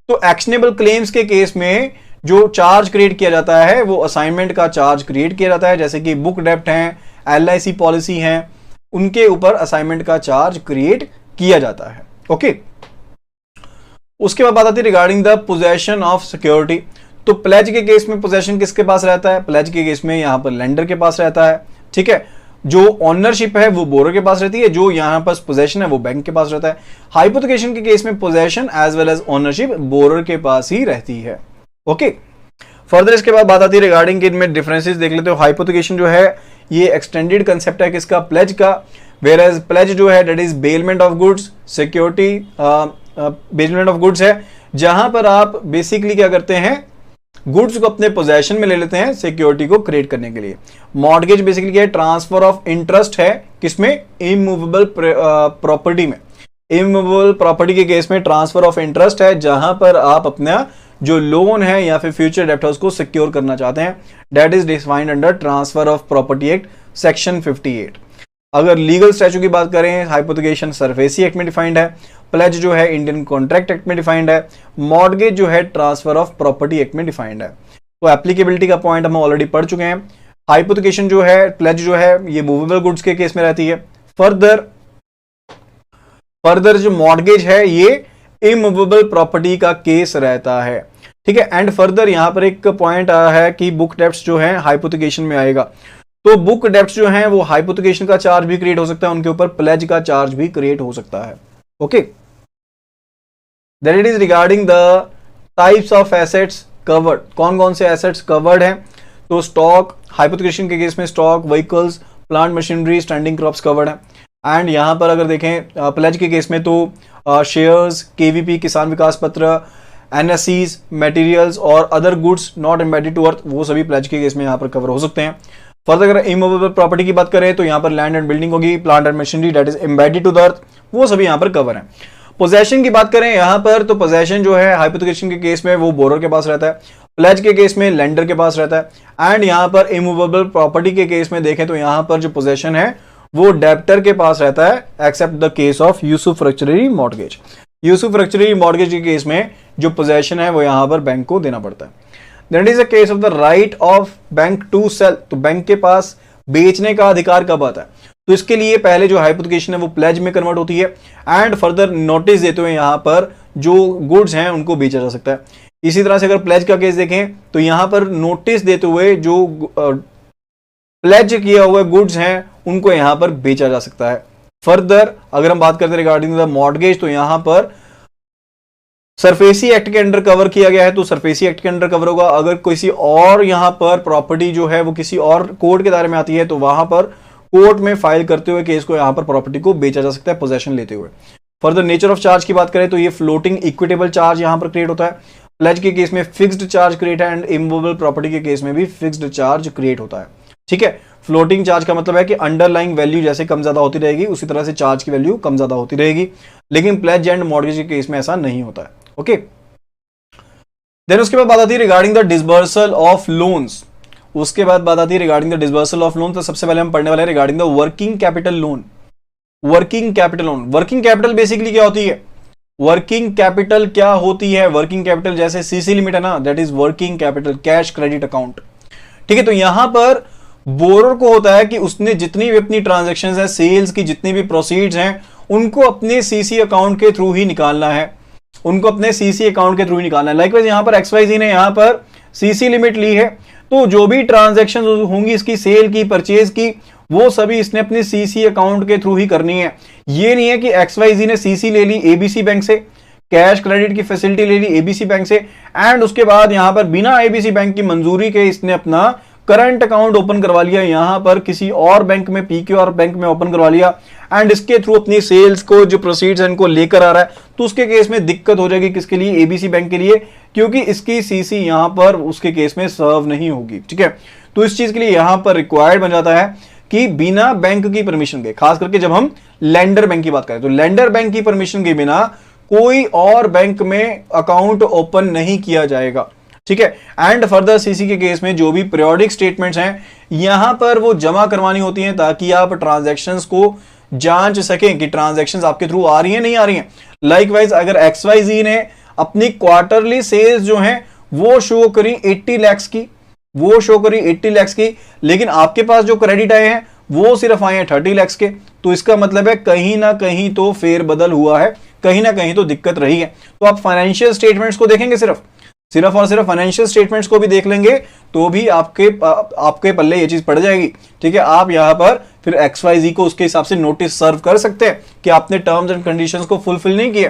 S2: तो एक्शनेबल क्लेम्स के केस में जो चार्ज क्रिएट किया जाता है वो असाइनमेंट का चार्ज क्रिएट किया जाता है। जैसे कि बुक डेप्ट है, एलआईसी पॉलिसी है, उनके ऊपर असाइनमेंट का चार्ज क्रिएट किया जाता है। ओके, उसके बाद बात आती है regarding the possession of security. तो प्लेज के केस में पोजेशन किसके पास रहता है? प्लेज के केस में यहां पर लेंडर के पास रहता है। ठीक है, जो ओनरशिप है वो बोरोर के पास रहती है, जो यहां पर पोजेशन है वो बैंक के पास रहता है। हाइपोथिकेशन के केस में possession as well as ownership borrower के पास ही रहती है। ओके, फर्दर इसके बाद बात आती है रिगार्डिंग इनमें डिफरेंसेस देख लेते हो। हाइपोथिकेशन जो है ये एक्सटेंडेड कंसेप्ट है किसका? प्लेज का। वेयर एज प्लेज जो है that is bailment of goods, security bailment of goods है, जहां पर आप बेसिकली क्या करते हैं? गुड्स को अपने पोजेशन में ले लेते हैं सिक्योरिटी को क्रिएट करने के लिए। मॉर्गेज बेसिकली क्या है? ट्रांसफर ऑफ इंटरेस्ट है, किसमें? इमूवेबल प्रॉपर्टी में। इमूवेबल प्रॉपर्टी के केस में ट्रांसफर ऑफ इंटरेस्ट है, जहां पर आप अपना जो लोन है या फिर फ्यूचर डेप्टर्स को सिक्योर करना चाहते हैं। That is defined under transfer of property act section 58। अगर लीगल स्टैच्यू की बात करें, हाइपोथिकेशन सरफेसी एक्ट में डिफाइंड है, प्लेज जो है इंडियन कॉन्ट्रैक्ट एक्ट में डिफाइंड है, मॉर्गेज जो है ट्रांसफर ऑफ प्रॉपर्टी एक्ट में डिफाइंड है। तो एप्लीकेबिलिटी का पॉइंट हम ऑलरेडी पढ़ चुके हैं। हाइपोथिकेशन जो है, प्लेज जो है, ये मूवेबल गुड्स के केस में रहती है। फर्दर जो मॉर्गेज है ये इमूवेबल प्रॉपर्टी का केस रहता है। ठीक है, एंड फर्दर यहां पर एक पॉइंट आया है कि बुक डेप्ट्स जो है हाइपोथिकेशन में आएगा। तो बुक डेप्ट्स जो हैं वो हाइपोथिकेशन का चार्ज भी क्रिएट हो सकता है, उनके ऊपर प्लेज का चार्ज भी क्रिएट हो सकता है। Okay, then it is regarding the types of assets covered. कौन कौन से एसेट्स कवर्ड हैं? तो स्टॉक, हाइपोथिकेशन के केस में stock, vehicles, plant machinery, standing crops covered है। एंड यहां पर अगर देखें प्लेज के केस में तो shares, KVP Kisan Vikas Patra, NSCs, materials और other goods not embedded to earth, वो सभी प्लेज के केस में यहां पर कवर हो सकते हैं। फर्दर अगर इमूवेबल प्रॉपर्टी की बात करें तो यहां पर लैंड एंड बिल्डिंग होगी, plant and machinery that is embedded to the earth, वो सभी यहां पर कवर है। पोजेशन की बात करें यहां पर, तो पोजेशन जो है हाइपोथिकेशन के केस में वो बोरोर के पास रहता है, प्लेज के केस में लेंडर के पास रहता है। एंड यहां पर इमूवेबल प्रॉपर्टी के केस में देखें तो यहां पर जो पोजेशन है वो डेप्टर के पास रहता है, except the case of usufructuary mortgage. Usufructuary mortgage के केस में जो पोजेशन है वो यहां पर बैंक को देना पड़ता है। That is a case of the right of bank to sell. तो बैंक के पास बेचने का अधिकार कब आता है? तो इसके लिए पहले जो हाइपोथिकेशन है वो प्लेज में कन्वर्ट होती है, एंड फर्दर नोटिस देते हुए यहां पर जो गुड्स हैं उनको बेचा जा सकता है। इसी तरह से अगर प्लेज का केस देखें तो यहां पर नोटिस देते हुए जो प्लेज किया हुए गुड्स हैं उनको यहां पर बेचा जा सकता है। फर्दर अगर हम बात करते हैं रिगार्डिंग द मॉर्गेज, तो यहां पर सरफेसी एक्ट के अंडर कवर किया गया है तो सरफेसी एक्ट के अंडर कवर होगा। अगर किसी और यहां पर प्रॉपर्टी जो है वो किसी और कोर्ट के दायरे में आती है तो वहां पर कोर्ट में फाइल करते हुए केस को यहां पर प्रॉपर्टी को बेचा जा सकता है पोजेशन लेते हुए। फर्दर नेचर ऑफ चार्ज की बात करें तो ये फ्लोटिंग इक्विटेबल चार्ज यहां पर क्रिएट होता है। प्लेज के केस में फिक्स्ड चार्ज क्रिएट है एंड इमूवेबल प्रॉपर्टी के केस में भी फिक्स्ड चार्ज क्रिएट होता है। ठीक है, फ्लोटिंग चार्ज का मतलब है कि अंडरलाइंग वैल्यू जैसे कम ज्यादा होती रहेगी उसी तरह से चार्ज की वैल्यू कम ज्यादा होती रहेगी, लेकिन प्लेज एंड मॉर्गेज के केस में ऐसा नहीं होता है। ओके, देन उसके बाद बात आती है regarding the disbursal of loans. उसके बाद बात आती है regarding the disbursal of loan. तो सबसे पहले हम पढ़ने वाले हैं regarding the working capital loan. Working capital loan, working capital basically क्या होती है? वर्किंग कैपिटल क्या होती है? वर्किंग कैपिटल जैसे सीसी लिमिट है ना, that is working capital, cash credit account. ठीक है, तो यहां पर बोरर को होता है कि उसने जितनी भी अपनी ट्रांजैक्शंस है, सेल्स की जितनी भी प्रोसीड्स हैं, उनको अपने सीसी अकाउंट के थ्रू ही निकालना है, उनको अपने सीसी अकाउंट के थ्रू ही निकालना है। लाइकवाइज यहां पर XYZ ने यहां पर सीसी लिमिट ली है, तो जो भी ट्रांजैक्शन होंगी इसकी सेल की, परचेज की, वो सभी इसने अपने सीसी अकाउंट के थ्रू ही करनी है। ये नहीं है कि XYZ ने सीसी ले ली ABC बैंक से, कैश क्रेडिट की फैसिलिटी ले ली ABC बैंक से एंड उसके बाद यहां पर बिना ABC बैंक की मंजूरी के इसने अपना करंट अकाउंट ओपन करवा लिया, यहां पर किसी और बैंक में, PQR बैंक में ओपन करवा लिया एंड इसके थ्रू अपनी सेल्स को जो प्रोसीड्स हैं इनको लेकर आ रहा है, तो उसके केस में दिक्कत हो जाएगी। किसके लिए? ABC बैंक के लिए, क्योंकि इसकी सीसी यहां पर उसके केस में सर्व नहीं होगी। ठीक है, तो इस चीज के लिए यहां पर रिक्वायर्ड बन जाता है कि बिना बैंक की परमिशन के, खास करके जब हम लेंडर बैंक की बात करें तो लेंडर बैंक की परमिशन के बिना कोई और बैंक में अकाउंट ओपन नहीं किया जाएगा। ठीक है, एंड फर्दर सीसी के केस में जो भी पीरियोडिक स्टेटमेंट्स हैं यहां पर वो जमा करवानी होती हैं ताकि आप ट्रांजैक्शंस को जांच सकें कि ट्रांजैक्शंस आपके थ्रू आ रही हैं नहीं आ रही हैं। लाइकवाइज अगर XYZ ने अपनी क्वार्टरली सेल्स जो हैं वो शो करी 80 lakhs की, वो शो करी 80 lakhs की, लेकिन आपके पास जो क्रेडिट आए हैं वो सिर्फ आए हैं 30 lakhs के, तो इसका मतलब है कहीं ना कहीं तो फेरबदल हुआ है, कहीं ना कहीं तो दिक्कत रही है। तो आप फाइनेंशियल स्टेटमेंट्स को देखेंगे, सिर्फ और सिर्फ फाइनेंशियल स्टेटमेंट्स को भी देख लेंगे तो भी आपके पल्ले ये चीज पड़ जाएगी। ठीक है, आप यहां पर फिर XYZ को उसके हिसाब से नोटिस सर्व कर सकते हैं कि आपने टर्म्स एंड कंडीशंस को फुलफिल नहीं किया।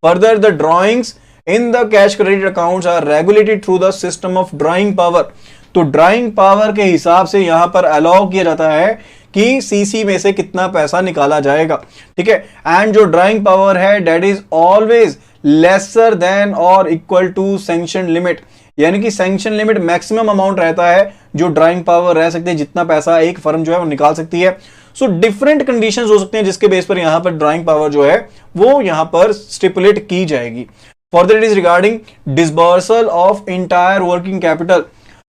S2: Further the drawings in the cash credit accounts are regulated through the system of drawing power. तो ड्राइंग पावर के हिसाब से यहां पर अलाउ किया जाता है कि सीसी में से कितना पैसा निकाला जाएगा। ठीक है, एंड जो ड्राइंग पावर है that is always lesser than और इक्वल टू सैंक्शन लिमिट, यानी कि सैंक्शन लिमिट मैक्सिमम अमाउंट रहता है जो ड्राइंग पावर रह सकती है, जितना पैसा एक फर्म जो है वो निकाल सकती है। सो डिफरेंट कंडीशंस हो सकते हैं जिसके बेस पर यहां पर ड्राइंग पावर जो है वो यहां पर स्टिपुलेट की जाएगी। Further it is regarding disbursal of entire working capital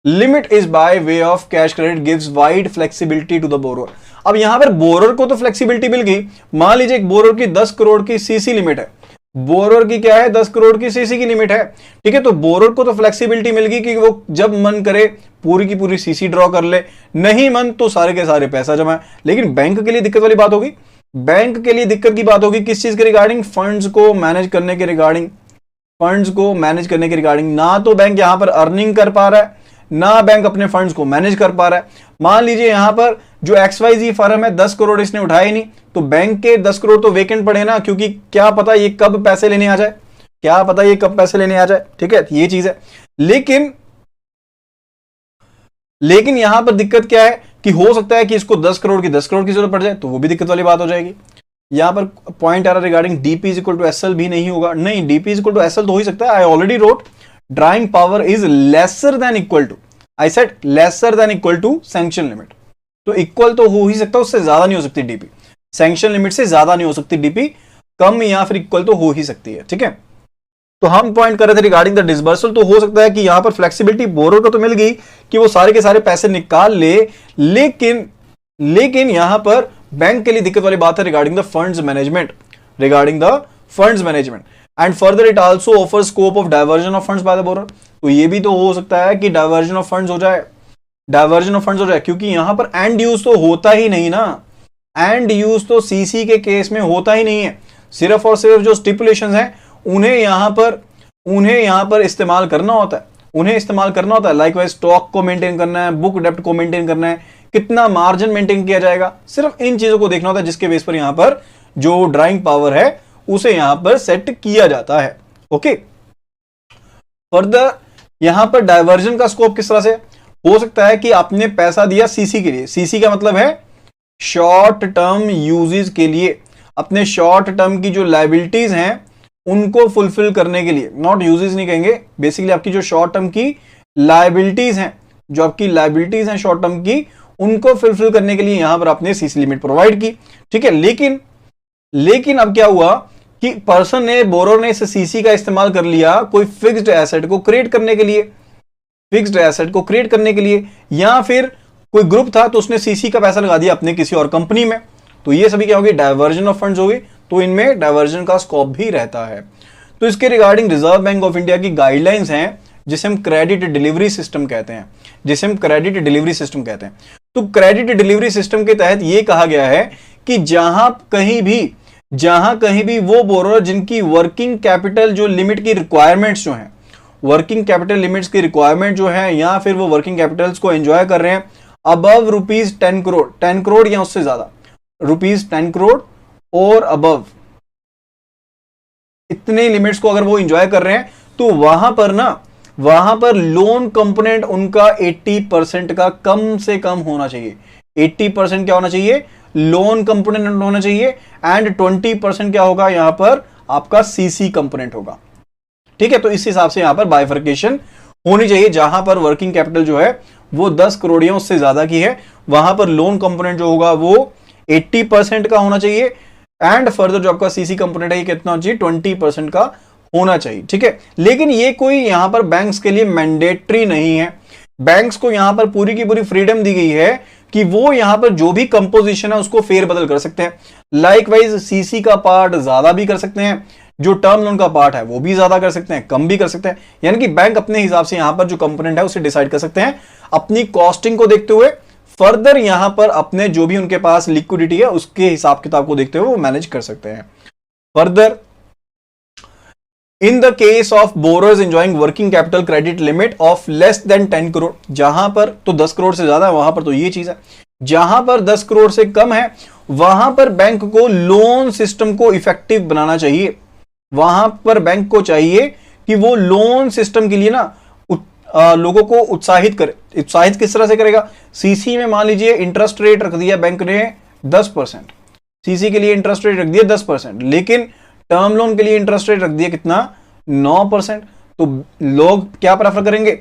S2: limit is by way of cash credit gives wide flexibility to the borrower. अब यहां पर बोरोर को तो फ्लेक्सिबिलिटी मिल गई, मान लीजिए एक बोरोर की 10 करोड़ की सीसी लिमिट है, बोरोर की क्या है 10 करोड़ की सीसी की लिमिट है। ठीक है, तो बोरोर को तो फ्लेक्सिबिलिटी मिल गई कि वो जब मन करे पूरी की पूरी सीसी ड्रॉ कर ले, नहीं मन तो सारे के सारे पैसा जमा है। लेकिन बैंक के लिए दिक्कत वाली बात होगी, बैंक के लिए दिक्कत की बात होगी किस चीज के रिगार्डिंग? फंड्स को मैनेज करने के रिगार्डिंग, फंड्स को मैनेज करने के रिगार्डिंग। ना तो बैंक यहां पर अर्निंग कर पा रहा है, ना बैंक अपने फंड्स को मैनेज कर पा रहा है। मान लीजिए यहां पर जो XYZ फर्म है 10 करोड़ इसने उठाए नहीं, तो बैंक के 10 करोड़ तो वेकेंट पड़े ना, क्योंकि क्या पता ये कब पैसे लेने आ जाए, क्या पता ये कब पैसे लेने आ जाए। ठीक है, ये चीज है। लेकिन यहां पर दिक्कत क्या है कि हो सकता है कि इसको 10 करोड़ की जरूरत पड़ जाए, तो वो भी दिक्कत वाली बात हो जाएगी। यहां पर पॉइंट आ रहा regarding DP is equal to SL भी नहीं होगा, नहीं DP is equal to SL तो हो ही सकता है। I already wrote drawing power is lesser than equal to, I said lesser than equal to sanction limit, तो इक्वल तो हो ही सकता है, उससे ज्यादा नहीं हो सकती DP, सैंक्शन लिमिट से ज्यादा नहीं हो सकती DP, कम या फिर इक्वल तो हो ही सकती है। ठीक है, तो हम पॉइंट कर रहे थे रिगार्डिंग द डिसबर्सल, तो हो सकता है कि यहां पर फ्लेक्सिबिलिटी बोरोर को तो मिल गई कि वो सारे के सारे पैसे निकाल ले, लेकिन यहां पर बैंक के लिए दिक्कत वाली बात है regarding the funds management, and further it also offer scope of diversion of funds by the borrower. तो ये भी तो हो सकता है कि डायवर्जन ऑफ फंड्स हो जाए, क्योंकि यहां पर एंड यूज तो होता ही नहीं ना, एंड यूज तो सीसी के केस में होता ही नहीं है। सिर्फ और सिर्फ जो स्टिपुलेशंस हैं उन्हें यहां पर इस्तेमाल करना होता है, लाइकवाइज स्टॉक को मेंटेन करना है, बुक डेप्ट को मेंटेन करना है, कितना मार्जिन मेंटेन किया जाएगा, सिर्फ इन चीजों को देखना होता है, जिसके बेस पर यहां पर जो ड्राइंग पावर है उसे यहां पर सेट किया जाता है। ओके, फर्दर यहां पर डायवर्जन का स्कोप किस तरह से हो सकता है कि आपने पैसा दिया सीसी के लिए, सीसी का मतलब है शॉर्ट टर्म यूजेस के लिए, अपने शॉर्ट टर्म की जो लायबिलिटीज हैं उनको फुलफिल करने के लिए, नॉट यूजेस नहीं कहेंगे, बेसिकली आपकी जो शॉर्ट टर्म की लायबिलिटीज हैं, जो आपकी लायबिलिटीज हैं शॉर्ट टर्म की, उनको फुलफिल करने के लिए यहां पर आपने सीसी लिमिट प्रोवाइड की, ठीक है। लेकिन अब क्या हुआ कि पर्सन ने, बोरोर ने इस सीसी का इस्तेमाल कर लिया कोई फिक्स्ड एसेट को क्रिएट करने के लिए, फिक्स्ड एसेट को क्रिएट करने के लिए, या फिर कोई ग्रुप था तो उसने सीसी का पैसा लगा दिया अपने किसी और कंपनी में, तो ये सभी क्या होगी, डायवर्जन ऑफ फंड्स होगी, तो इनमें डायवर्जन का स्कोप भी रहता है। तो इसके regarding reserve Bank of India की गाइडलाइंस हैं जिसे हम क्रेडिट डिलीवरी सिस्टम कहते हैं, जिसे हम क्रेडिट डिलीवरी सिस्टम कहते हैं। तो क्रेडिट डिलीवरी सिस्टम के तहत यह कहा गया है कि जहां कहीं भी वो बोरोर जिनकी वर्किंग कैपिटल जो लिमिट की रिक्वायरमेंट्स जो हैं, वर्किंग कैपिटल लिमिट्स की रिक्वायरमेंट जो है, या फिर वो वर्किंग कैपिटल्स को एंजॉय कर रहे हैं अबव रुपीज 10 करोड़, 10 करोड़ या उससे ज्यादा, रुपीज 10 करोड़ और अबव, इतने लिमिट्स को अगर वो एंजॉय कर रहे हैं, तो वहां पर लोन कंपोनेंट उनका 80% का कम से कम होना चाहिए। 80% क्या होना चाहिए, लोन कंपोनेंट होना चाहिए, एंड 20% क्या होगा, यहां पर आपका सीसी कंपोनेंट होगा, ठीक है। तो इस हिसाब से यहां पर बाइफर्केशन होनी चाहिए, जहां पर वर्किंग कैपिटल जो है वो 10 करोड़ या उससे ज्यादा की है, वहां पर लोन कंपोनेंट जो होगा वो 80% का होना चाहिए, एंड फर्दर जो आपका सीसी कंपोनेंट है ये कितना होना चाहिए, 20% का होना चाहिए, ठीक है। लेकिन ये कोई यहां पर बैंक्स के लिए मैंडेटरी नहीं है, बैंक्स को यहां पर पूरी की पूरी फ्रीडम दी गई है कि वो यहां पर जो भी कंपोजिशन है उसको फेरबदल कर सकते हैं। लाइकवाइज सीसी का पार्ट ज्यादा भी कर सकते हैं, जो टर्म लोन का पार्ट है वो भी ज्यादा कर सकते हैं, कम भी कर सकते हैं, यानी कि बैंक अपने हिसाब से यहां पर जो कंपोनेंट है उसे डिसाइड कर सकते हैं अपनी कॉस्टिंग को देखते हुए, फर्दर यहां पर अपने जो भी उनके पास लिक्विडिटी है उसके हिसाब किताब को देखते हुए वो मैनेज कर सकते हैं। Further in the case of borrowers enjoying working capital credit limit of less than 10 crore, जहां पर तो 10 करोड़ से ज्यादा है वहां पर तो ये चीज है, जहां पर 10 करोड़ से कम है वहां पर बैंक को लोन सिस्टम को इफेक्टिव बनाना चाहिए, वहां पर बैंक को चाहिए कि वो लोन सिस्टम के लिए ना लोगों को उत्साहित करे। उत्साहित किस तरह से करेगा, सीसी में मान लीजिए इंटरेस्ट रेट रख दिया बैंक ने 10%, सीसी के लिए इंटरेस्ट रेट रख दिया 10%, लेकिन टर्म लोन के लिए इंटरेस्ट रेट रख दिया कितना, 9%, तो लोग क्या प्रेफर करेंगे,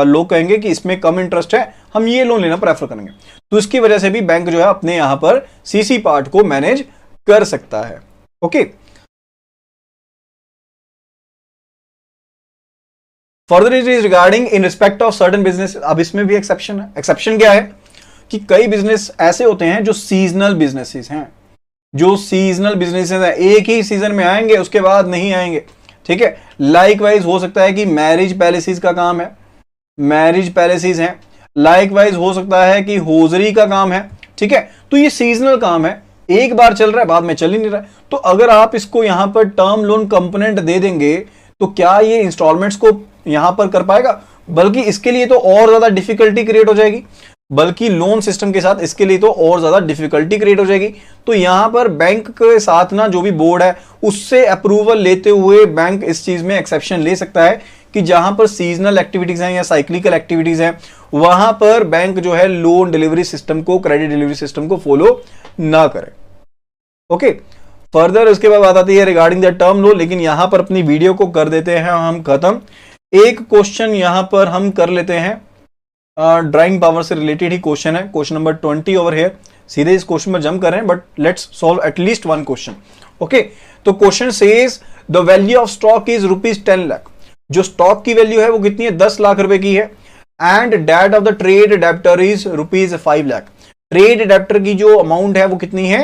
S2: लोग कहेंगे कि इसमें कम इंटरेस्ट है, हम ये लोन लेना प्रेफर करेंगे। तो इसकी वजह से भी बैंक जो है अपने यहां पर सीसी पार्ट को मैनेज कर सकता है, okay. Further it is regarding in respect of certain business, अब इसमें भी एक्सेप्शन है। एक्सेप्शन क्या है कि कई बिजनेस ऐसे होते हैं जो सीजनल बिजनेसेस हैं, जो सीजनल बिजनेसेस हैं, एक ही सीजन में आएंगे उसके बाद नहीं आएंगे, ठीक है। लाइकवाइज हो सकता है कि मैरिज पैलेसेस का काम है, मैरिज पैलेसेस हैं, लाइकवाइज हो सकता है कि होजरी का काम है, ठीक है। तो ये सीजनल काम है, एक बार चल रहा है बाद में चल ही नहीं रहा है, तो अगर आप इसको यहां पर टर्म लोन कंपोनेंट दे देंगे तो क्या ये इंस्टॉलमेंट्स को यहां पर कर पाएगा, बल्कि इसके लिए तो और ज्यादा डिफिकल्टी क्रिएट हो जाएगी, बल्कि लोन सिस्टम के साथ इसके लिए तो और ज्यादा डिफिकल्टी क्रिएट हो जाएगी। तो यहां पर बैंक के साथ ना जो भी बोर्ड है उससे अप्रूवल लेते हुए बैंक इस चीज में एक्सेप्शन ले सकता है कि जहां पर सीजनल एक्टिविटीज हैं या साइक्लिकल एक्टिविटीज हैं वहां पर बैंक जो है लोन डिलीवरी सिस्टम को, क्रेडिट डिलीवरी सिस्टम को फॉलो ना करे, ओके। फर्दर उसके बाद बात आती है रिगार्डिंग द टर्म लोन, लेकिन यहां पर अपनी वीडियो को कर देते हैं हम खत्म। एक क्वेश्चन यहां पर हम कर लेते हैं, ड्राइंग पावर से रिलेटेड ही क्वेश्चन है, क्वेश्चन नंबर 20 ओवर हियर। सीधे इस क्वेश्चन में जंप कर रहे हैं, but let's solve at least one question, okay. तो question says the value of stock is ₹10 lakh, जो स्टॉक की वैल्यू है वो कितनी है, 10 लाख रुपए की है, and date of the trade debtor is ₹5 lakh, trade debtor की जो अमाउंट है वो कितनी है,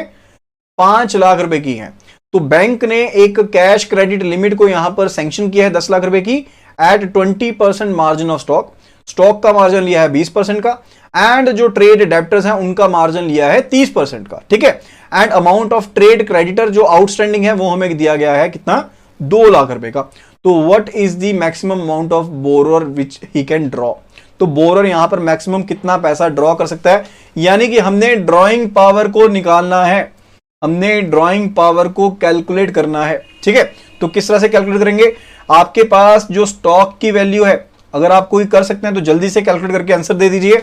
S2: 5 लाख रुपए की है। तो बैंक ने एक कैश क्रेडिट लिमिट को यहां पर सैंक्शन किया है 10 लाख रुपए की at 20% margin of stock, stock का मार्जिन लिया है 20% का, एंड जो ट्रेड डेब्टर्स हैं उनका मार्जिन लिया है 30% का, ठीक है। And amount of trade creditor जो आउटस्टैंडिंग है वो हमें दिया गया है कितना, 2 लाख रुपए का। तो what is the maximum amount of borrower which he can draw, तो बोरोर यहां पर मैक्सिमम कितना पैसा ड्रॉ कर सकता है, यानी कि हमने ड्रॉइंग पावर को निकालना है, हमने ड्राइंग पावर को कैलकुलेट करना है। ठीक है, तो किस तरह से कैलकुलेट करेंगे? आपके पास जो स्टॉक की वैल्यू है, अगर आप कोई कर सकते हैं तो जल्दी से कैलकुलेट करके आंसर दे दीजिए।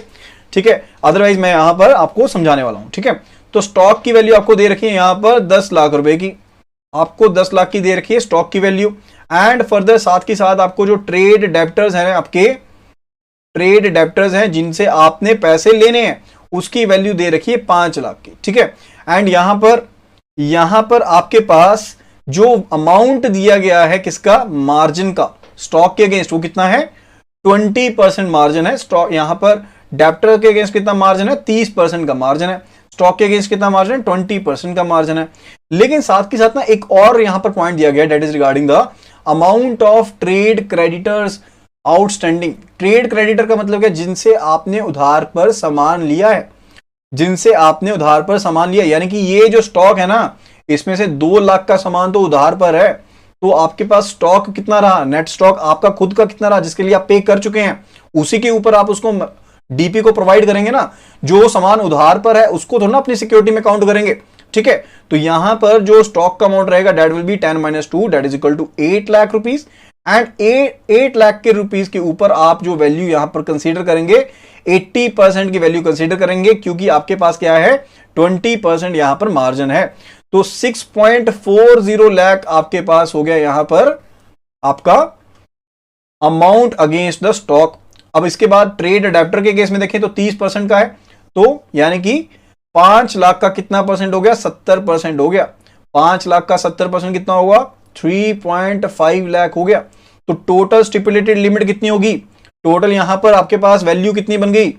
S2: ठीक है, अदरवाइज मैं यहां पर आपको समझाने वाला हूं। ठीक है, तो स्टॉक की वैल्यू आपको दे रखी है यहां पर 10 लाख रुपए की, आपको 10 लाख की दे रखी है स्टॉक की वैल्यू। एंड फर्दर साथ के साथ आपको जो ट्रेड डेब्टर्स हैं, आपके ट्रेड डेब्टर्स हैं जिनसे आपने पैसे लेने हैं, उसकी वैल्यू दे रखी है 5 लाख की। ठीक है, एंड यहां पर आपके पास जो अमाउंट दिया गया है किसका? मार्जिन का, स्टॉक के अगेंस्ट, वो कितना है? 20% मार्जिन है। स्टॉक यहां पर डेब्टर के अगेंस्ट कितना मार्जिन है? 30% का मार्जिन है। स्टॉक के अगेंस्ट कितना मार्जिन है? 20% का मार्जिन है। लेकिन साथ के साथ ना एक और यहां पर पॉइंट दिया गया, that is regarding the amount of trade creditors outstanding. Trade creditor का मतलब क्या? जिनसे आपने उधार पर सामान लिया है, जिनसे आपने उधार पर सामान लिया, यानी कि ये जो स्टॉक है ना, इसमें से 2 लाख का सामान तो उधार पर है, तो आपके पास स्टॉक कितना रहा? नेट स्टॉक आपका खुद का कितना रहा, जिसके लिए आप पे कर चुके हैं, उसी के ऊपर आप उसको डीपी को प्रोवाइड करेंगे ना। जो सामान उधार पर है उसको थोड़ा ना अपनी सिक्योरिटी में काउंट करेंगे। ठीक है, तो यहां पर जो स्टॉक का अमाउंट रहेगा that will be 10 - 2 that is equal to 8 lakh rupees. And 8 lakh के रुपीज के ऊपर आप जो वैल्यू यहां पर कंसीडर करेंगे, 80% की वैल्यू कंसीडर करेंगे, क्योंकि आपके पास क्या है? 20% यहां पर मार्जिन है। तो 6.40 लाख आपके पास हो गया यहां पर आपका अमाउंट अगेंस्ट द स्टॉक। अब इसके बाद ट्रेड अडेप्टर के केस में देखें तो 30% का है, तो यानी कि 5 लाख का कितना परसेंट हो गया? 70% हो गया। 5 लाख का 70% कितना होगा? 3.5 लाख हो गया। तो टोटल स्टिपुलेटेड लिमिट कितनी होगी? टोटल यहां पर आपके पास वैल्यू कितनी बन गई?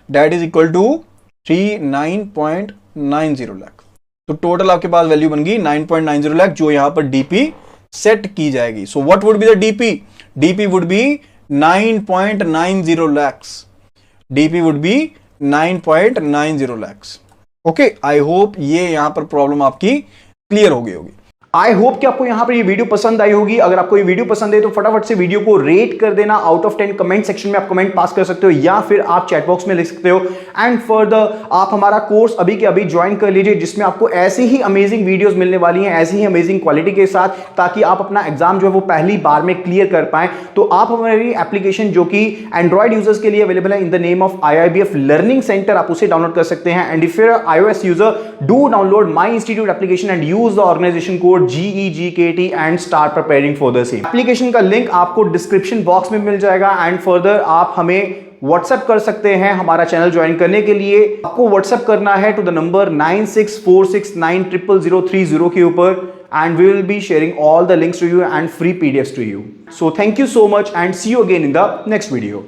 S2: That is equal to 39.90 lakh. तो टोटल आपके पास वैल्यू बन गई 9.90 लाख, जो यहां पर डीपी सेट की जाएगी। So what would be the DP? DP would be 9.90 lakhs. DP would be 9.90 lakhs. Okay, I hope ये यहां पर प्रॉब्लम आपकी क्लियर हो गई होगी।
S1: आई होप कि आपको यहां पर ये वीडियो पसंद आई होगी। अगर आपको ये वीडियो पसंद है तो फटाफट से वीडियो को रेट कर देना। आउट ऑफ 10 कमेंट सेक्शन में आप कमेंट पास कर सकते हो, या फिर आप चैट बॉक्स में लिख सकते हो। एंड फर्दर आप हमारा कोर्स अभी के अभी ज्वाइन कर लीजिए, जिसमें आपको ऐसी ही अमेजिंग वीडियोस मिलने वाली हैं, ऐसी ही अमेजिंग क्वालिटी के साथ, ताकि आप अपना एग्जाम जो है वो पहली बार में क्लियर कर पाएं। तो आप हमारी एप्लीकेशन जो कि एंड्रॉइड यूजर्स के लिए अवेलेबल है in the name of IIBF learning centre, आप उसे डाउनलोड कर सकते हैं। And if you are iOS user, do download my institute application and use the organisation code GEGKT and start preparing for the same। Application का लिंक आपको डिस्क्रिप्शन बॉक्स में मिल जाएगा। एंड फर्दर आप हमें व्हाट्सएप कर सकते हैं हमारा चैनल ज्वाइन करने के लिए। आपको व्हाट्सएप करना है टू द नंबर 9646900030 के ऊपर, and we will be sharing all the links to you and free PDFs to you। So thank you so much and see you again in the next video।